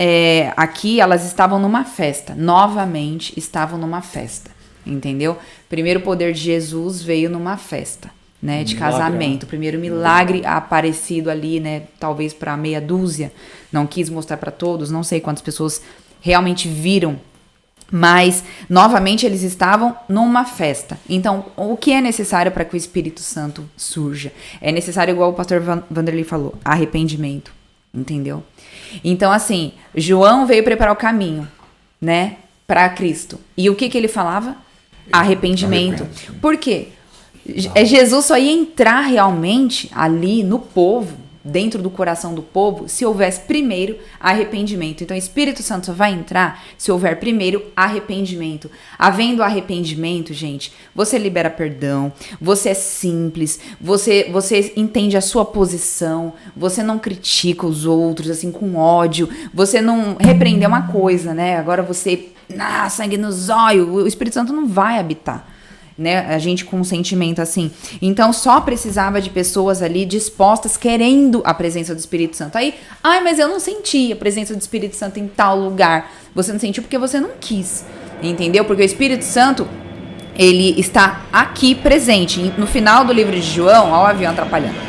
aqui, elas estavam numa festa. Novamente, estavam numa festa. Entendeu? Primeiro poder de Jesus veio numa festa, né? De casamento. Primeiro milagre aparecido ali, né? Talvez para meia dúzia. Não quis mostrar para todos, não sei quantas pessoas realmente viram, mas novamente eles estavam numa festa. Então, o que é necessário para que o Espírito Santo surja? É necessário, igual o pastor Vanderlei falou, arrependimento, entendeu? Então, assim, João veio preparar o caminho, né, para Cristo. E o que ele falava? Arrependimento. Por quê? Jesus só ia entrar realmente ali no povo, dentro do coração do povo, se houvesse primeiro arrependimento. Então, o Espírito Santo só vai entrar se houver primeiro arrependimento. Havendo arrependimento, gente, você libera perdão, você é simples, você entende a sua posição, você não critica os outros, assim, com ódio, você não repreende uma coisa, né? Agora você, sangue nos olhos, o Espírito Santo não vai habitar. Né, a gente com um sentimento assim. Então só precisava de pessoas ali dispostas, querendo a presença do Espírito Santo. Aí, mas eu não senti a presença do Espírito Santo em tal lugar. Você não sentiu porque você não quis, entendeu? Porque o Espírito Santo, ele está aqui presente. No final do livro de João, ó, o avião atrapalhando.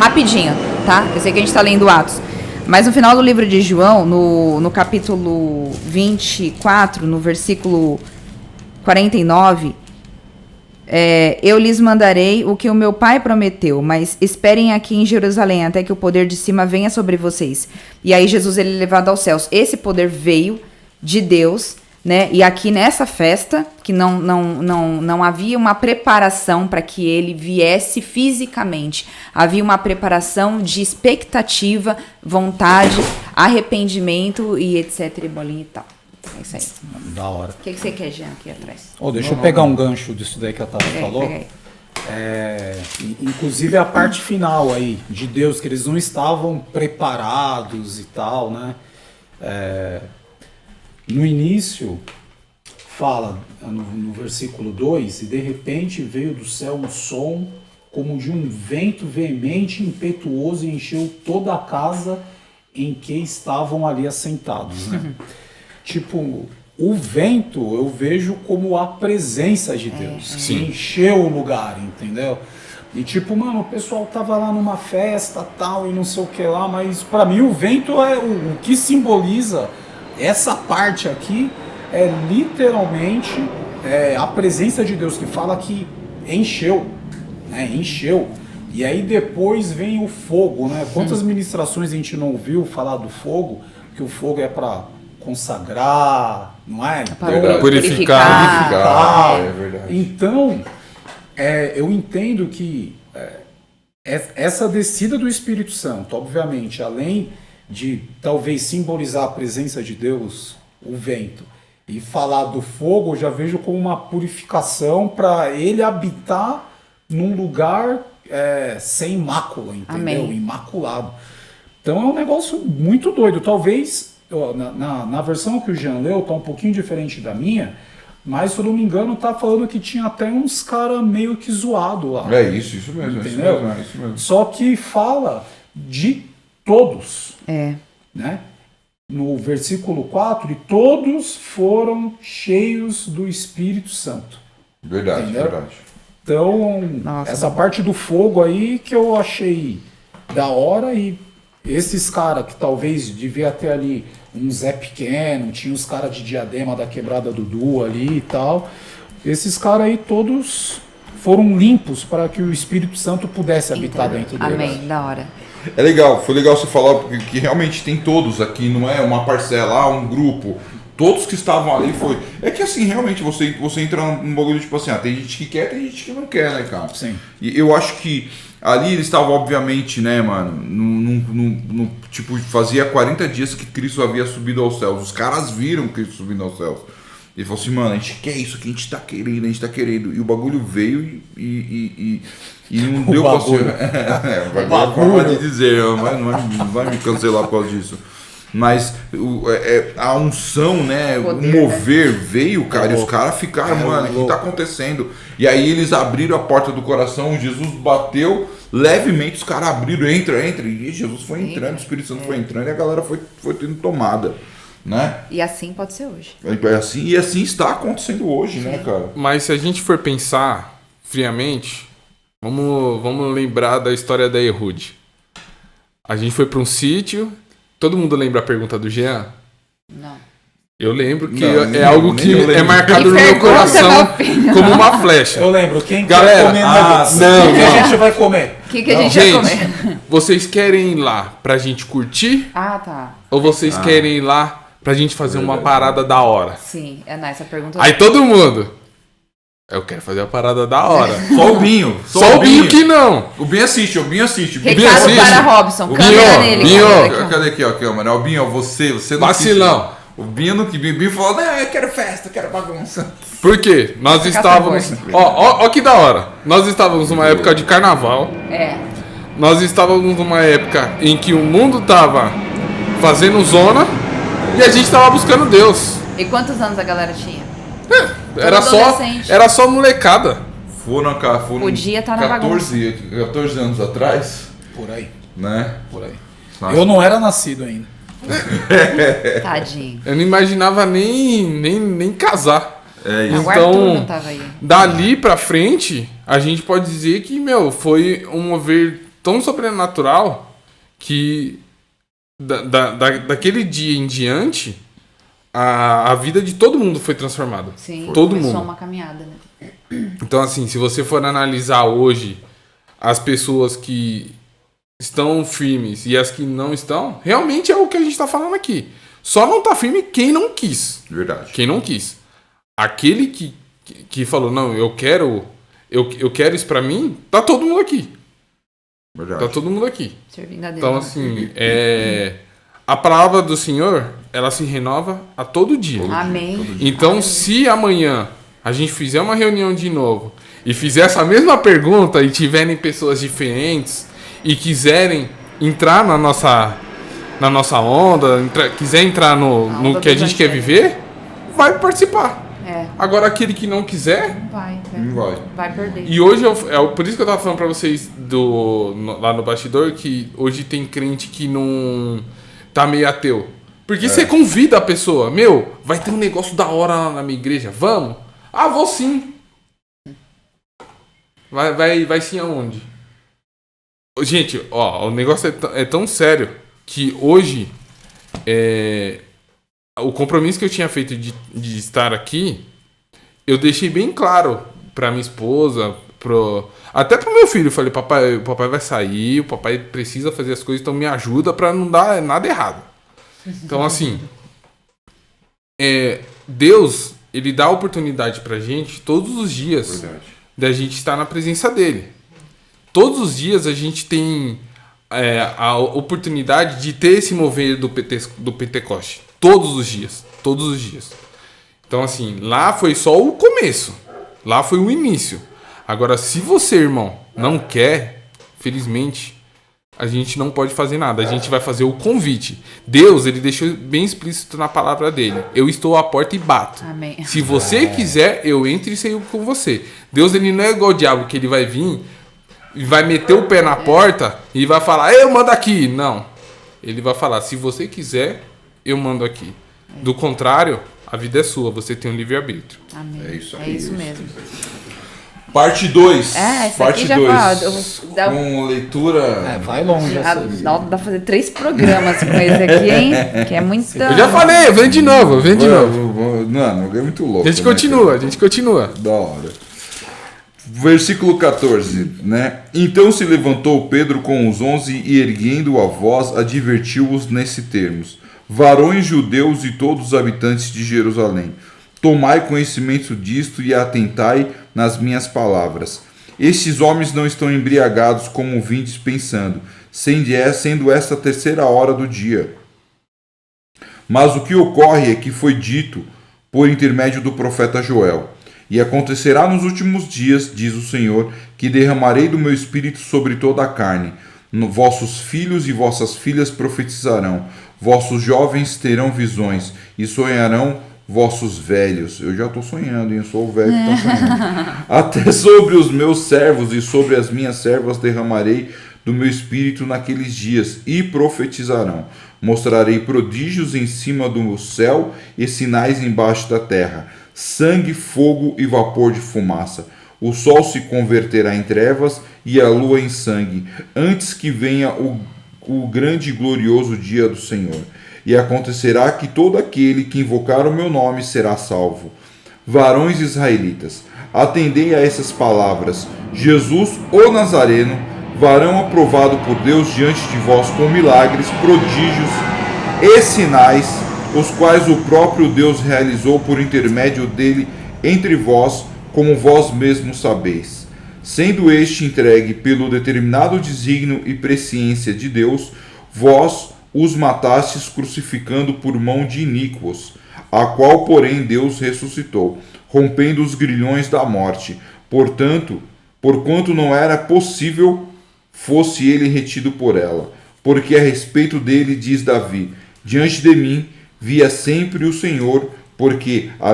Rapidinho, tá? Eu sei que a gente tá lendo Atos. Mas no final do livro de João, no capítulo 24, no versículo 49, eu lhes mandarei o que o meu pai prometeu, mas esperem aqui em Jerusalém até que o poder de cima venha sobre vocês. E aí Jesus ele é levado aos céus. Esse poder veio de Deus, né? E aqui nessa festa, que não havia uma preparação para que ele viesse fisicamente. Havia uma preparação de expectativa, vontade, arrependimento e etc. e bolinha e tal. É isso aí. Da hora. O que você quer, Jean, aqui atrás? Deixa eu pegar um gancho disso daí que a Tati falou. Pega aí. Inclusive a parte final aí de Deus, que eles não estavam preparados e tal, né? No início, fala no versículo 2, e de repente veio do céu um som como de um vento veemente e impetuoso e encheu toda a casa em que estavam ali assentados, né? Tipo, o vento eu vejo como a presença de Deus, que encheu o lugar, entendeu? E tipo, mano, o pessoal tava lá numa festa tal e não sei o que lá, mas pra mim o vento é o que simboliza essa parte aqui é literalmente a presença de Deus, que fala que encheu, né? Encheu. E aí depois vem o fogo, né? Quantas ministrações a gente não ouviu falar do fogo? Que o fogo é para consagrar, não é? Para purificar. É verdade. Então, eu entendo que essa descida do Espírito Santo, obviamente, além de talvez simbolizar a presença de Deus, o vento, e falar do fogo, eu já vejo como uma purificação para ele habitar num lugar sem mácula, entendeu? Amém. Imaculado. Então é um negócio muito doido. Talvez, na versão que o Jean leu, tá um pouquinho diferente da minha, mas se eu não me engano, tá falando que tinha até uns caras meio que zoado lá. É isso mesmo, entendeu? isso mesmo. Só que fala de todos, né? No versículo 4, e todos foram cheios do Espírito Santo. Verdade, entendeu? verdade. Então, Nossa, essa parte do fogo aí que eu achei da hora, e esses caras que talvez devia ter ali um Zé Pequeno, tinha os caras de Diadema da Quebrada Dudu ali e tal, esses caras aí todos foram limpos para que o Espírito Santo pudesse habitar dentro deles. Amém, da hora. É legal, foi legal você falar, porque que realmente tem todos aqui, não é uma parcela, um grupo. Todos que estavam ali foi. É que assim, realmente, você entra num bagulho tipo assim, tem gente que quer, tem gente que não quer, né, cara? Sim. E eu acho que ali eles estavam, obviamente, né, mano, tipo, fazia 40 dias que Cristo havia subido aos céus. Os caras viram Cristo subindo aos céus. Ele falou assim, mano, a gente quer isso que a gente tá querendo. E o bagulho veio e não deu pra ser. É a forma de dizer, não vai me cancelar por causa disso. Mas a unção, né? Poder, o mover veio, cara, e os caras ficaram, mano, o que tá acontecendo? E aí eles abriram a porta do coração, Jesus bateu, levemente os caras abriram, entra, e Jesus foi entrando, o Espírito Santo foi entrando e a galera foi tendo tomada, né? E assim pode ser hoje. E assim está acontecendo hoje, né, cara? Mas se a gente for pensar friamente, vamos lembrar da história da Ehud. A gente foi para um sítio. Todo mundo lembra a pergunta do Jean? Não. Eu lembro que Não, é algo que é marcado no meu coração como uma flecha. Eu lembro, quem Galera, quer comer nuggets? não, O que a gente vai comer? O que a gente vai comer? Vocês querem ir lá pra gente curtir? Ah, tá. Ou vocês querem ir lá pra gente fazer uma parada da hora? Sim, essa pergunta. Aí todo mundo... Eu quero fazer a parada da hora. Só o Binho. Só o Binho que não. O Binho assiste. Recado assiste. para Robson. O Câmera Binho, nele. Binho. câmera aqui. Cadê aqui, ó, câmera? O Binho, você não Vacilão. assiste, não. O Binho não que Binho falou, não, eu quero festa, eu quero bagunça. Por quê? Nós estávamos... Ó que da hora. Nós estávamos numa época de carnaval. Nós estávamos numa época em que o mundo tava fazendo zona e a gente tava buscando Deus. E quantos anos a galera tinha? Era só molecada. Foram Podia estar na 14 anos atrás, Por aí, né? por aí. Nossa. Eu não era nascido ainda. Tadinho. Eu não imaginava nem casar. É O isso. Arthur não Então, tava aí. dali pra frente, a gente pode dizer que, foi um mover tão sobrenatural que daquele dia em diante, a vida de todo mundo foi transformada. Sim, todo começou mundo. uma caminhada, né? Então, assim, se você for analisar hoje as pessoas que estão firmes e as que não estão, realmente é o que a gente está falando aqui. Só não tá firme quem não quis. Verdade. Quem não quis. Aquele que falou, não, eu quero isso pra mim, tá todo mundo aqui. Verdade. Tá todo mundo aqui. Servindo a Deus. Então, né? assim, a palavra do Senhor, ela se renova a todo dia. Amém. Então, Amém. se amanhã a gente fizer uma reunião de novo e fizer essa mesma pergunta e tiverem pessoas diferentes e quiserem entrar na nossa onda, quiser entrar no onda que a do gente quer evangelho. viver, vai participar. É, Agora, aquele que não quiser, Não vai. vai perder. e hoje, por isso que eu tava falando pra vocês lá no bastidor, que hoje tem crente que não tá meio ateu. Porque você convida a pessoa, vai ter um negócio da hora lá na minha igreja, vamos? Ah, vou sim. Vai sim aonde? Gente, ó, o negócio é tão sério que hoje o compromisso que eu tinha feito de estar aqui, eu deixei bem claro pra minha esposa, até pro meu filho. Eu falei, papai, o papai vai sair, o papai precisa fazer as coisas, então me ajuda pra não dar nada errado. Então, assim, Deus, ele dá oportunidade pra gente todos os dias da gente estar na presença dele. Todos os dias a gente tem a oportunidade de ter esse mover do Pentecoste. Todos os dias. Todos os dias. Então, assim, lá foi só o começo. Lá foi o início. Agora, se você, irmão, não quer, felizmente, a gente não pode fazer nada. A gente vai fazer o convite. Deus, ele deixou bem explícito na palavra dele. Eu estou à porta e bato. Amém. Se você quiser, eu entro e saio com você. Deus, ele não é igual o diabo, que ele vai vir e vai meter o pé na porta e vai falar, eu mando aqui. Não. Ele vai falar, se você quiser, eu mando aqui. Do contrário, a vida é sua, você tem um livre-arbítrio. Amém. É isso aí. É isso mesmo. Parte 2. Esse Parte aqui já 2. fala, eu vou dar Com leitura. Vai longe essa aí. dá pra fazer 3 programas com esse aqui, hein? Que é muita... Eu já falei, vem de novo, vem de novo. Não, é muito louco. A gente continua, a gente continua. Da hora. Versículo 14, né? Então se levantou Pedro com os 11 e erguendo a voz advertiu-os nesse termos: varões judeus e todos os habitantes de Jerusalém, tomai conhecimento disto e atentai nas minhas palavras. Estes homens não estão embriagados como vindes pensando, sendo esta a 3ª hora do dia. Mas o que ocorre é que foi dito por intermédio do profeta Joel: e acontecerá nos últimos dias, diz o Senhor, que derramarei do meu espírito sobre toda a carne. Vossos filhos e vossas filhas profetizarão, vossos jovens terão visões, e sonharão vossos velhos. Eu já estou sonhando, hein? Eu sou o velho que está sonhando. Até sobre os meus servos e sobre as minhas servas derramarei do meu espírito naqueles dias, e profetizarão. Mostrarei prodígios em cima do céu e sinais embaixo da terra: sangue, fogo e vapor de fumaça. O sol se converterá em trevas e a lua em sangue, antes que venha o grande e glorioso dia do Senhor. E acontecerá que todo aquele que invocar o meu nome será salvo. Varões israelitas, atendei a essas palavras. Jesus, o Nazareno, varão aprovado por Deus diante de vós com milagres, prodígios e sinais, os quais o próprio Deus realizou por intermédio dele entre vós, como vós mesmos sabeis. Sendo este entregue pelo determinado desígnio e presciência de Deus, vós os matastes crucificando por mão de iníquos, a qual, porém, Deus ressuscitou, rompendo os grilhões da morte. Porquanto não era possível fosse ele retido por ela. Porque a respeito dele diz Davi: diante de mim via sempre o Senhor, porque está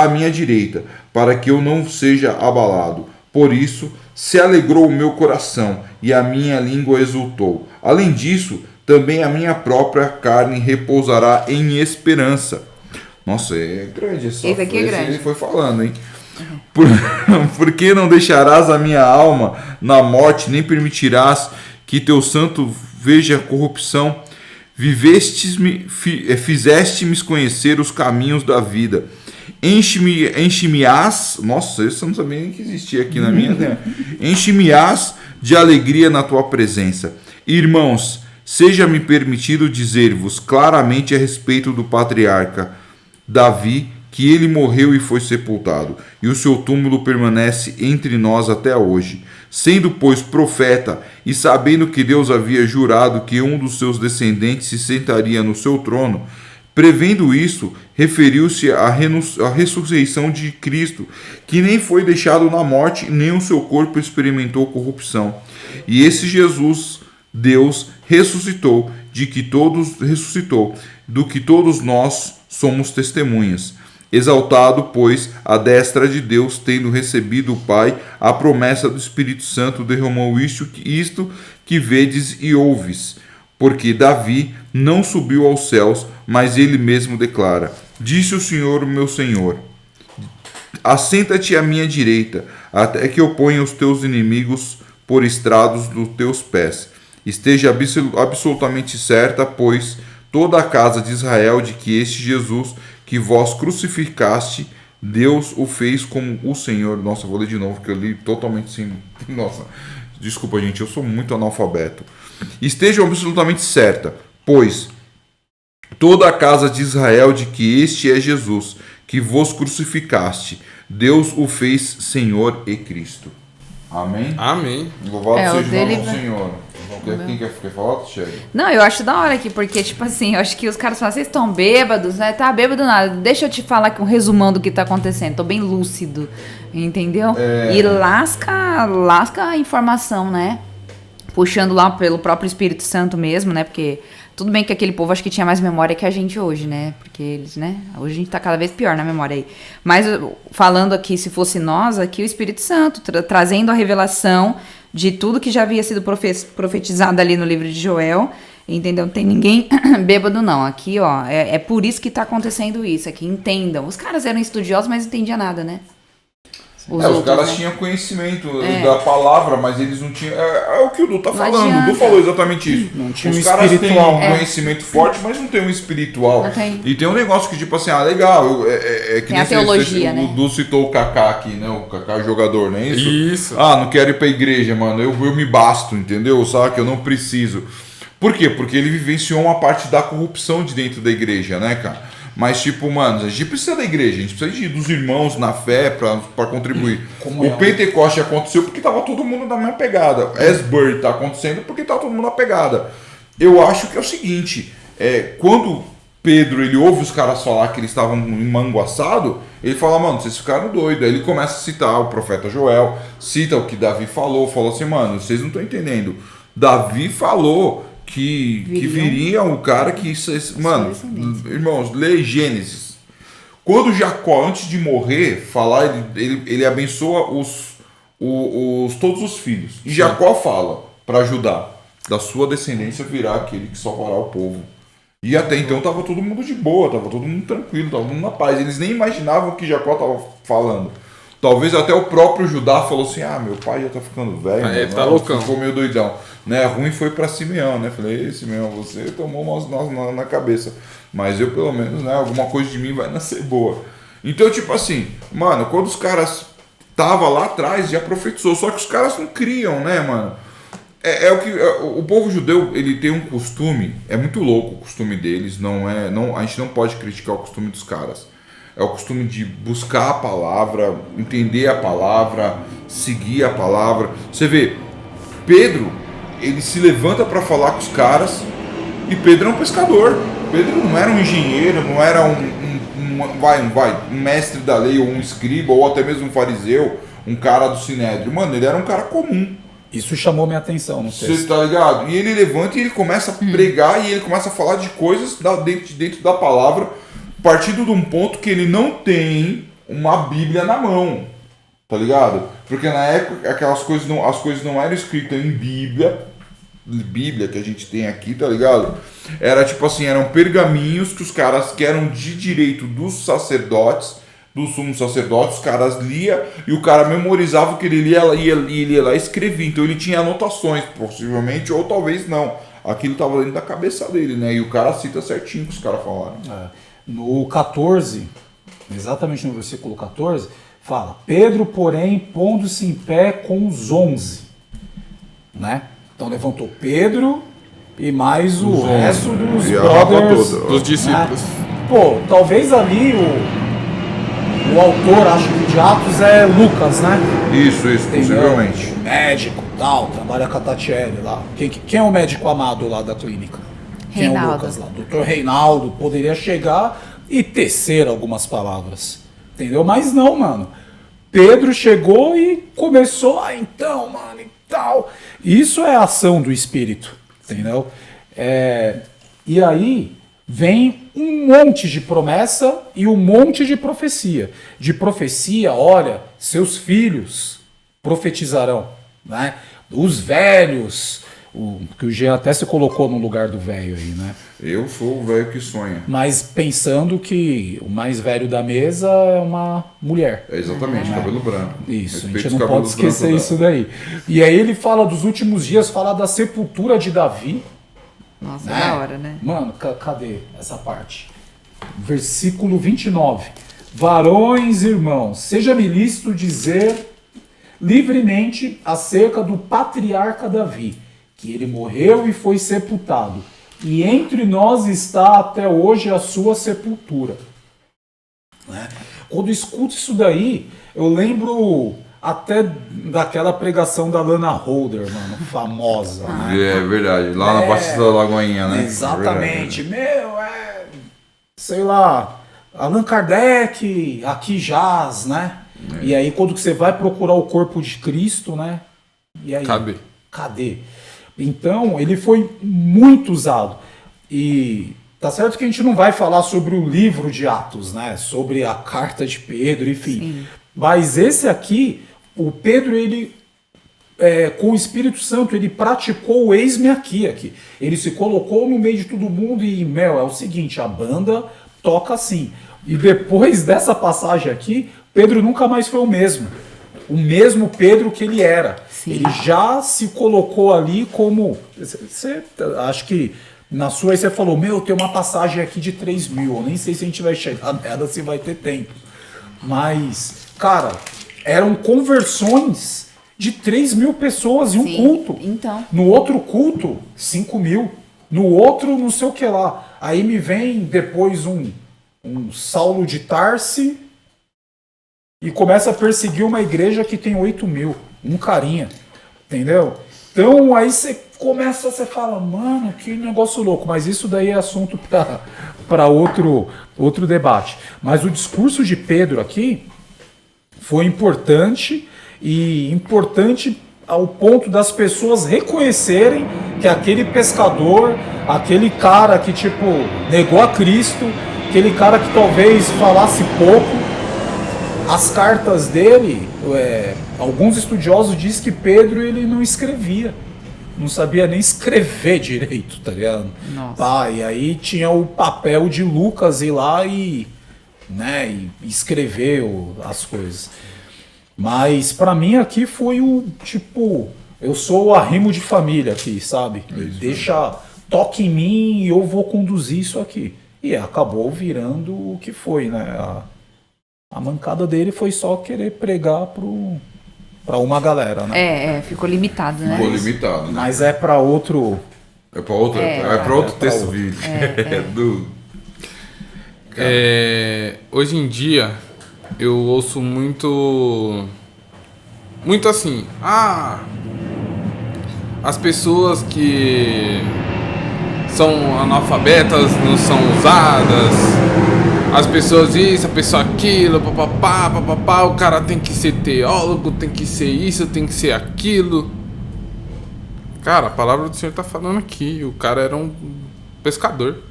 à minha direita, para que eu não seja abalado. Por isso se alegrou o meu coração, e a minha língua exultou. Além disso, também a minha própria carne repousará em esperança. Nossa, é grande essa Esse aqui é grande. Ele foi falando, hein? Por que não deixarás a minha alma na morte, nem permitirás que teu santo veja corrupção? Fizeste-me conhecer os caminhos da vida. Enche-me-ás. Nossa, isso eu não sabia nem que existia aqui na minha. Né? Enche-me-ás de alegria na tua presença. Irmãos, seja-me permitido dizer-vos claramente a respeito do patriarca Davi, que ele morreu e foi sepultado, e o seu túmulo permanece entre nós até hoje. Sendo, pois, profeta, e sabendo que Deus havia jurado que um dos seus descendentes se sentaria no seu trono, prevendo isso, referiu-se à ressurreição de Cristo, que nem foi deixado na morte, nem o seu corpo experimentou corrupção. E esse Jesus, Deus, ressuscitou, do que todos nós somos testemunhas. Exaltado, pois, à destra de Deus, tendo recebido o Pai, a promessa do Espírito Santo, derramou isto que vedes e ouves. Porque Davi não subiu aos céus, mas ele mesmo declara: Disse o Senhor, o meu Senhor, assenta-te à minha direita, até que eu ponha os teus inimigos por estrados dos teus pés. Esteja absolutamente certa, pois, toda a casa de Israel, de que este Jesus que vós crucificaste, Deus o fez como o Senhor. Nossa, vou ler de novo, que eu li totalmente assim. Nossa, desculpa, gente, eu sou muito analfabeto. Estejam absolutamente certa, pois toda a casa de Israel, de que este é Jesus, que vos crucificaste, Deus o fez Senhor e Cristo. Amém? Amém. Louvado seja o dele nome do Senhor. Quem quer falar? Chega. Não, eu acho da hora aqui, porque, tipo assim, eu acho que os caras falam, vocês estão bêbados, né? Tá bêbado nada. Deixa eu te falar aqui um resumão do que tá acontecendo. Tô bem lúcido, entendeu? E lasca a informação, né? Puxando lá pelo próprio Espírito Santo mesmo, né? Porque tudo bem que aquele povo acho que tinha mais memória que a gente hoje, né? Porque eles, né? Hoje a gente tá cada vez pior na memória aí. Mas falando aqui, se fosse nós, aqui o Espírito Santo, trazendo a revelação de tudo que já havia sido profetizado ali no livro de Joel, entendeu? Não tem ninguém bêbado, não. Aqui, ó, é por isso que tá acontecendo isso. Aqui, entendam. Os caras eram estudiosos, mas não entendiam nada, né? Os caras tinham conhecimento da palavra, mas eles não tinham. É o que o Du tá falando. adianta. O Du falou exatamente isso. Não tinha Os um caras têm espiritual. um conhecimento forte, mas não tem um espiritual. Não tem. E tem um negócio que, tipo assim, legal. Que Tem a teologia, né? O Du citou o Kaká aqui, né? O Kaká jogador, não é isso? Isso. Não quero ir pra igreja, mano. Eu me basto, entendeu? Sabe que eu não preciso. Por quê? Porque ele vivenciou uma parte da corrupção de dentro da igreja, né, cara? Mas, tipo, mano, a gente precisa da igreja, a gente precisa dos irmãos na fé pra contribuir. O Pentecoste aconteceu porque tava todo mundo na mesma pegada. Asbury tá acontecendo porque tá todo mundo na pegada. Eu acho que é o seguinte, quando Pedro ele ouve os caras falar que eles estavam em mango assado, ele fala, mano, vocês ficaram doidos. Aí ele começa a citar o profeta Joel, cita o que Davi falou assim, mano, vocês não estão entendendo. Davi falou que viria o cara que... Mano, irmãos, lê Gênesis. Quando Jacó, antes de morrer, falar, ele abençoa todos os filhos. E Jacó fala para Judá, da sua descendência virá aquele que salvará o povo. E até então tava todo mundo de boa, tava todo mundo tranquilo, tava todo mundo na paz. Eles nem imaginavam o que Jacó tava falando. Talvez até o próprio Judá falou assim, meu pai já tá ficando velho, ele tá loucão. Ficou meio doidão. Né? Ruim foi pra Simeão, né? Falei, Simeão, você tomou nós na cabeça. Mas eu, pelo menos, né? Alguma coisa de mim vai nascer boa. Então, tipo assim, mano, quando os caras tava lá atrás, já profetizou. Só que os caras não criam, né, mano? O povo judeu, ele tem um costume, é muito louco o costume deles, a gente não pode criticar o costume dos caras. É o costume de buscar a palavra, entender a palavra, seguir a palavra. Você vê, Pedro, ele se levanta para falar com os caras e Pedro é um pescador. Pedro não era um engenheiro, não era um mestre da lei ou um escriba ou até mesmo um fariseu, um cara do sinédrio. Mano, ele era um cara comum. Isso chamou minha atenção, não sei. Você tá ligado? E ele levanta e ele começa a pregar e ele começa a falar de coisas dentro da palavra, partindo de um ponto que ele não tem uma Bíblia na mão, tá ligado? Porque na época as coisas não eram escritas em Bíblia que a gente tem aqui, tá ligado? Era tipo assim, eram pergaminhos que os caras que eram de direito dos sacerdotes do sumo sacerdote, os caras lia e o cara memorizava o que ele lia, ele ia lá e escrevia. Então ele tinha anotações, possivelmente, ou talvez não. Aquilo estava dentro da cabeça dele, né? E o cara cita certinho o que os caras falaram. No 14, exatamente no versículo 14, fala: Pedro, porém, pondo-se em pé com os 11. Né? Então levantou Pedro e mais o resto dos E a rapa brothers. toda. Dos discípulos. Pô, talvez ali o autor, acho que de Atos é Lucas, né? Isso, Entendeu? possivelmente. Médico, tal, trabalha com a Tatiele lá. Quem é o médico amado lá da clínica? Quem é o Reinaldo. Lucas lá? Doutor Reinaldo poderia chegar e tecer algumas palavras. Entendeu? Mas não, mano. Pedro chegou e começou, então, mano, e tal. Isso é a ação do Espírito, entendeu? E aí vem um monte de promessa e um monte de profecia. De profecia, olha, seus filhos profetizarão, né? Os velhos, que o Jean até se colocou no lugar do velho aí, né? Eu sou o velho que sonha. Mas pensando que o mais velho da mesa é uma mulher. É exatamente, cabelo branco. Isso, a Respeito gente os não pode cabelos esquecer brancos isso daí. E aí ele fala dos últimos dias, fala da sepultura de Davi. Nossa, Né? da hora, né? Mano, cadê essa parte? Versículo 29. Varões, irmãos, seja-me lícito dizer livremente acerca do patriarca Davi, que ele morreu e foi sepultado, e entre nós está até hoje a sua sepultura. Né? Quando eu escuto isso daí, eu lembro até daquela pregação da Lana Holder, mano, famosa. Né? É verdade, lá na Batista da Lagoinha, né? Exatamente. Sei lá, Allan Kardec, aqui jaz, né? E aí quando você vai procurar o corpo de Cristo, né? E aí? Cadê? Então, ele foi muito usado. E tá certo que a gente não vai falar sobre o livro de Atos, né? Sobre a carta de Pedro, enfim. Sim. Mas esse aqui, o Pedro, ele com o Espírito Santo, ele praticou o eis-me aqui. Ele se colocou no meio de todo mundo e, é o seguinte, a banda toca assim. E depois dessa passagem aqui, Pedro nunca mais foi o mesmo. O mesmo Pedro que ele era. Sim. Ele já se colocou ali como... acho que na sua aí você falou, tem uma passagem aqui de 3.000. Eu nem sei se a gente vai chegar nela, se vai ter tempo. Mas, cara, eram conversões de 3.000 pessoas em um Sim, culto. então. No outro culto, 5.000. No outro, não sei o que lá. Aí me vem depois um Saulo de Tarse e começa a perseguir uma igreja que tem 8.000. Um carinha. Entendeu? Então aí você fala, mano, que negócio louco. Mas isso daí é assunto para outro debate. Mas o discurso de Pedro aqui foi importante, e importante ao ponto das pessoas reconhecerem que aquele pescador, aquele cara que negou a Cristo, aquele cara que talvez falasse pouco, as cartas dele, alguns estudiosos dizem que Pedro ele não escrevia, não sabia nem escrever direito, tá ligado? Nossa. E aí tinha o papel de Lucas ir lá e escrever as coisas. Mas pra mim aqui foi eu sou o arrimo de família aqui, sabe? Toque em mim e eu vou conduzir isso aqui. E acabou virando o que foi, né? A mancada dele foi só querer pregar pra uma galera, né? Ficou limitado, né? Ficou limitado, né? Mas é pra outro... É pra outro, pra outro texto vídeo. Hoje em dia eu ouço muito assim, as pessoas que são analfabetas não são usadas, as pessoas isso, a pessoa aquilo, papapá, o cara tem que ser teólogo, tem que ser isso, tem que ser aquilo. Cara, a palavra do Senhor tá falando aqui, o cara era um pescador.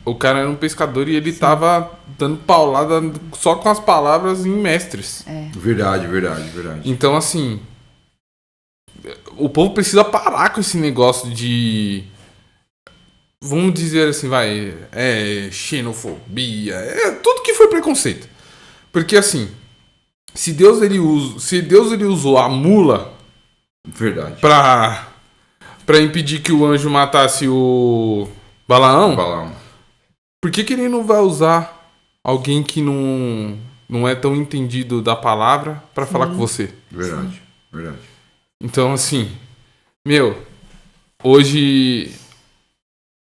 O cara era um pescador e ele tava dando paulada só com as palavras em mestres. Verdade. Então, assim, o povo precisa parar com esse negócio de vamos dizer assim, xenofobia, tudo que foi preconceito. Porque assim, se Deus ele usou a mula Verdade. pra impedir que o anjo matasse o Balaão, Balaão. por que ele não vai usar alguém que não é tão entendido da palavra pra falar com você? Verdade. Verdade. Então, assim, hoje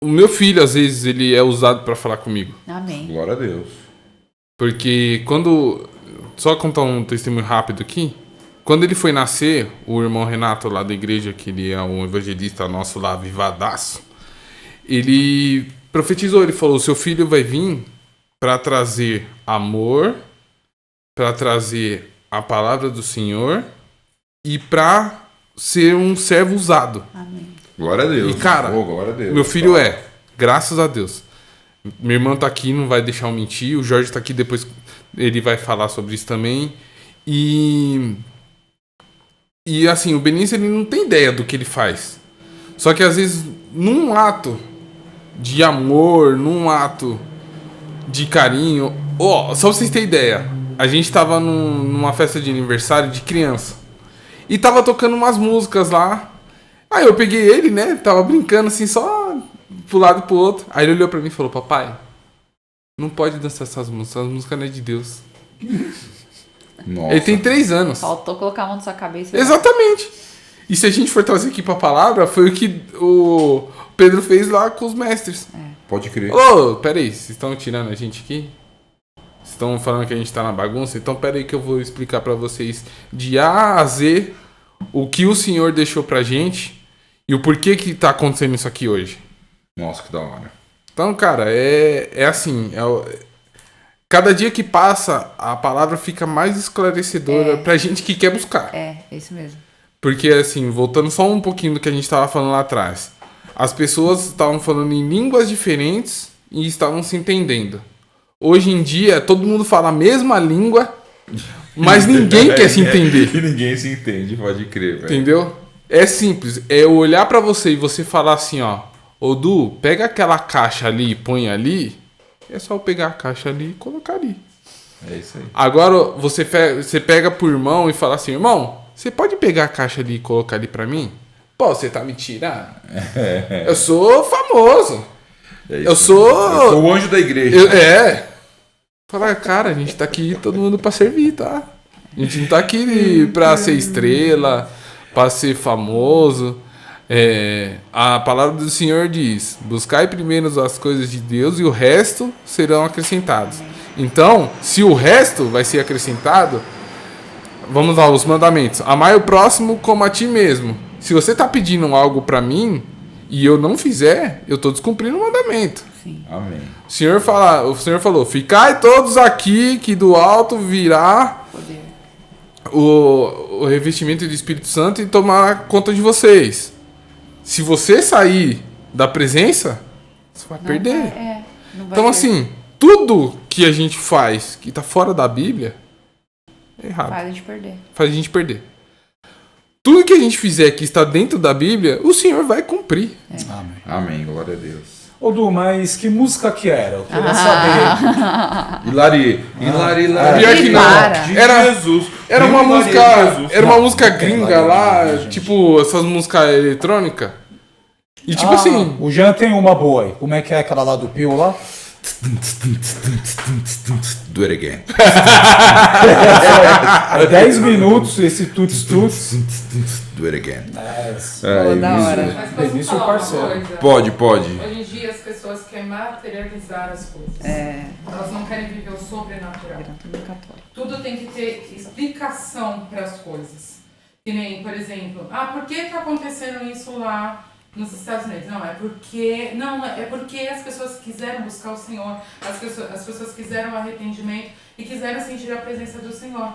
o meu filho, às vezes, ele é usado pra falar comigo. Amém. Glória a Deus. Porque só contar um testemunho rápido aqui. Quando ele foi nascer, o irmão Renato lá da igreja, que ele é um evangelista nosso lá, vivadaço, ele profetizou, ele falou, seu filho vai vir para trazer amor, para trazer a palavra do Senhor e para ser um servo usado. Amém. Glória a Deus. E, cara, glória a Deus. Meu filho graças a Deus. Minha irmã tá aqui, não vai deixar eu mentir. O Jorge tá aqui, depois ele vai falar sobre isso também. E assim, o Benício ele não tem ideia do que ele faz. Só que às vezes, num ato de amor, num ato de carinho... só pra vocês terem ideia, a gente tava numa festa de aniversário de criança. E tava tocando umas músicas lá. Aí eu peguei ele, né? Tava brincando assim, só pro lado e pro outro. Aí ele olhou pra mim e falou, papai, não pode dançar essas músicas não é de Deus. Nossa. Ele tem 3 anos. Faltou colocar a mão na sua cabeça. Exatamente. E se a gente for trazer aqui pra palavra, foi o que o Pedro fez lá com os mestres. Pode crer. Peraí, vocês estão tirando a gente aqui? Vocês estão falando que a gente tá na bagunça? Então peraí que eu vou explicar pra vocês de A a Z o que o Senhor deixou pra gente e o porquê que tá acontecendo isso aqui hoje. Nossa, que da hora. Então, cara, é assim... Cada dia que passa, a palavra fica mais esclarecedora pra gente que quer buscar. É isso mesmo. Porque, assim, voltando só um pouquinho do que a gente estava falando lá atrás. As pessoas estavam falando em línguas diferentes e estavam se entendendo. Hoje em dia, todo mundo fala a mesma língua, mas ninguém quer se entender. E ninguém se entende, pode crer, velho. Entendeu? É simples. É eu olhar pra você e você falar assim, ó. Ô, Du, pega aquela caixa ali e põe ali. É só eu pegar a caixa ali e colocar ali. É isso aí. Agora você pega pro irmão e fala assim, irmão, você pode pegar a caixa ali e colocar ali pra mim? Pô, você tá me tirando? Eu sou famoso. É isso. Eu sou o anjo da igreja. Fala, cara, a gente tá aqui todo mundo pra servir, tá? A gente não tá aqui pra ser estrela, pra ser famoso. A palavra do Senhor diz, buscai primeiro as coisas de Deus e o resto serão acrescentados. Então, se o resto vai ser acrescentado, vamos lá, os mandamentos. Amai o próximo como a ti mesmo. Se você tá pedindo algo pra mim e eu não fizer, eu tô descumprindo o mandamento. Sim. Amém. O Senhor falou, ficai todos aqui que do alto virá Poder. o revestimento do Espírito Santo e tomar conta de vocês. Se você sair da presença, você vai perder. Não vai Então, ter. assim, tudo que a gente faz que tá fora da Bíblia é errado. Faz a gente perder. Faz a gente perder. Tudo que a gente fizer que está dentro da Bíblia, o Senhor vai cumprir. Amém. Amém, glória a Deus. Ô Du, mas que música que era? Eu queria saber. Hilari. Pior que não. Para. De Era- Jesus. Era uma Hilaria música, de Jesus. era uma Não, música não tem gringa Hilaria lá, de Jesus, tipo essas músicas eletrônicas. E tipo assim, O Jean tem uma boa aí. Como é que é aquela lá do Pio lá? Do it again. É 10 minutos esse tuts-tuts. Do it again. Pô, da hora. Mas posso Benício falar uma parceiro. coisa? Pode. Hoje em dia as pessoas querem materializar as coisas. Elas não querem viver o sobrenatural. Tudo tem que ter explicação para as coisas. Que nem, por exemplo, por que tá acontecendo isso lá nos Estados Unidos? É porque as pessoas quiseram buscar o Senhor, as pessoas quiseram arrependimento e quiseram sentir a presença do Senhor.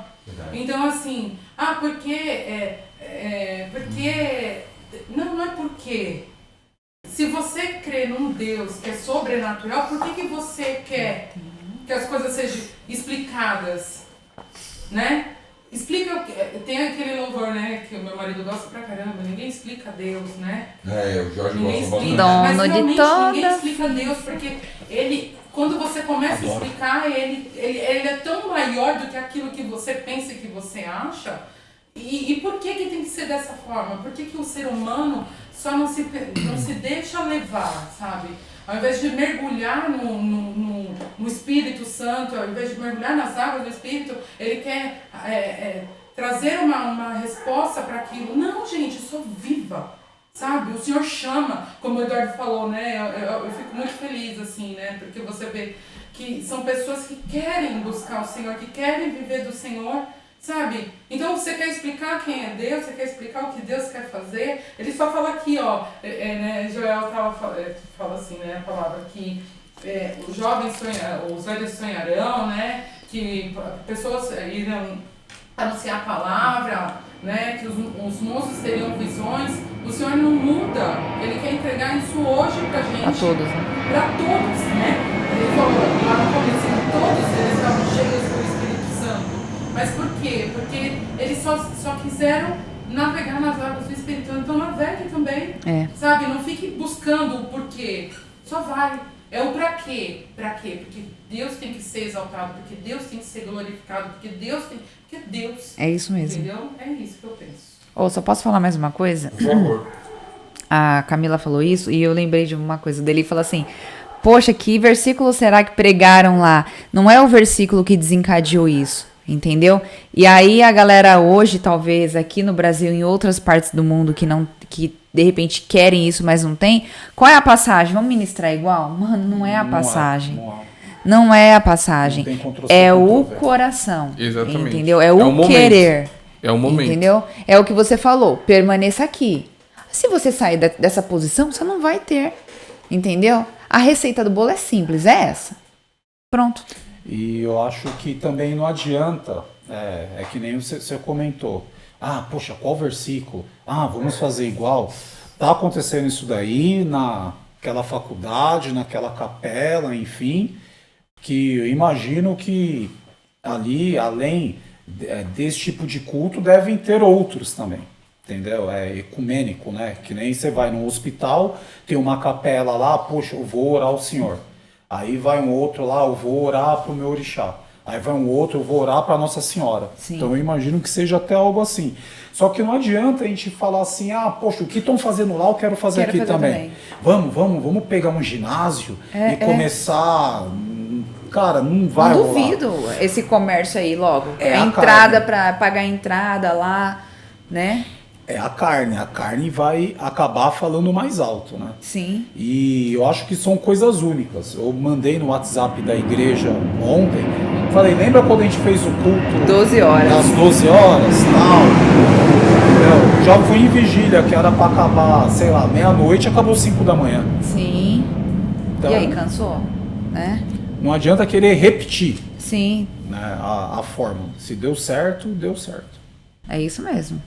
Então, assim, porque não é porque. Se você crê num Deus que é sobrenatural, por que você quer que as coisas sejam explicadas, né? Explica, tem aquele louvor, né, que o meu marido gosta pra caramba, ninguém explica Deus, né? O Jorge Ninguém gosta explica, bastante. Dono mas de realmente toda ninguém explica Deus, porque ele, quando você começa a explicar, ele é tão maior do que aquilo que você pensa e que você acha. E por que tem que ser dessa forma? Por que o ser humano só não se deixa levar, sabe? Ao invés de mergulhar no Espírito Santo, ao invés de mergulhar nas águas do Espírito, ele quer trazer uma resposta para aquilo. Não, gente, sou viva, sabe? O Senhor chama, como o Eduardo falou, né? Eu fico muito feliz, assim, né? Porque você vê que são pessoas que querem buscar o Senhor, que querem viver do Senhor, sabe? Então você quer explicar quem é Deus, você quer explicar o que Deus quer fazer. Ele só fala aqui, ó, né, Joel fala assim, né, a palavra que os jovens os velhos sonharão, né, que pessoas irão anunciar a palavra, né, que os moços teriam visões. O Senhor não muda, Ele quer entregar isso hoje pra gente. Pra todos, né? Pra todos, né? Ele falou lá no começo, todos eles estavam cheios do Espírito Santo. Mas por quê? Porque eles só quiseram navegar nas águas do Espírito Santo. Então navegue também, sabe? Não fique buscando o porquê. Só vai. É o pra quê? Pra quê? Porque Deus tem que ser exaltado, porque Deus tem que ser glorificado, porque Deus tem... Porque Deus... É isso mesmo. Entendeu? É isso que eu penso. Só posso falar mais uma coisa? Por favor. A Camila falou isso e eu lembrei de uma coisa dele. Ele falou assim, poxa, que versículo será que pregaram lá? Não é o versículo que desencadeou isso, entendeu? E aí a galera hoje, talvez, aqui no Brasil e em outras partes do mundo que de repente querem isso, mas não tem. Qual é a passagem? Vamos ministrar igual? Mano, não é a passagem. Não é a passagem. É o coração. Exatamente. Entendeu? É É o o momento. querer. É o momento. Entendeu? É o que você falou. Permaneça aqui. Se você sair dessa posição, você não vai ter. Entendeu? A receita do bolo é simples. É essa. Pronto. E eu acho que também não adianta. É que nem você comentou. Poxa, qual versículo? Vamos fazer igual. Tá acontecendo isso daí naquela faculdade, naquela capela, enfim, que eu imagino que ali, além desse tipo de culto, devem ter outros também, entendeu? É ecumênico, né? Que nem você vai no hospital, tem uma capela lá, poxa, eu vou orar ao Senhor. Aí vai um outro lá, eu vou orar pro meu orixá. Aí vai um outro, eu vou orar para Nossa Senhora. Sim. Então eu imagino que seja até algo assim. Só que não adianta a gente falar assim, poxa, o que estão fazendo lá eu quero fazer aqui também. Vamos pegar um ginásio e começar... Cara, não vai Não rolar. duvido esse comércio aí logo. É a a entrada carne. para pagar a entrada lá, né? É a carne vai acabar falando mais alto, né? Sim. E eu acho que são coisas únicas. Eu mandei no WhatsApp da igreja ontem, falei, lembra quando a gente fez o culto 12 horas. das 12 horas, tal? Entendeu? Já fui em vigília, que era pra acabar, sei lá, meia-noite, acabou 5 da manhã. Sim. Então, E aí, cansou? Né? não adianta querer repetir, Sim. né, a fórmula. Se deu certo, deu certo. É isso mesmo.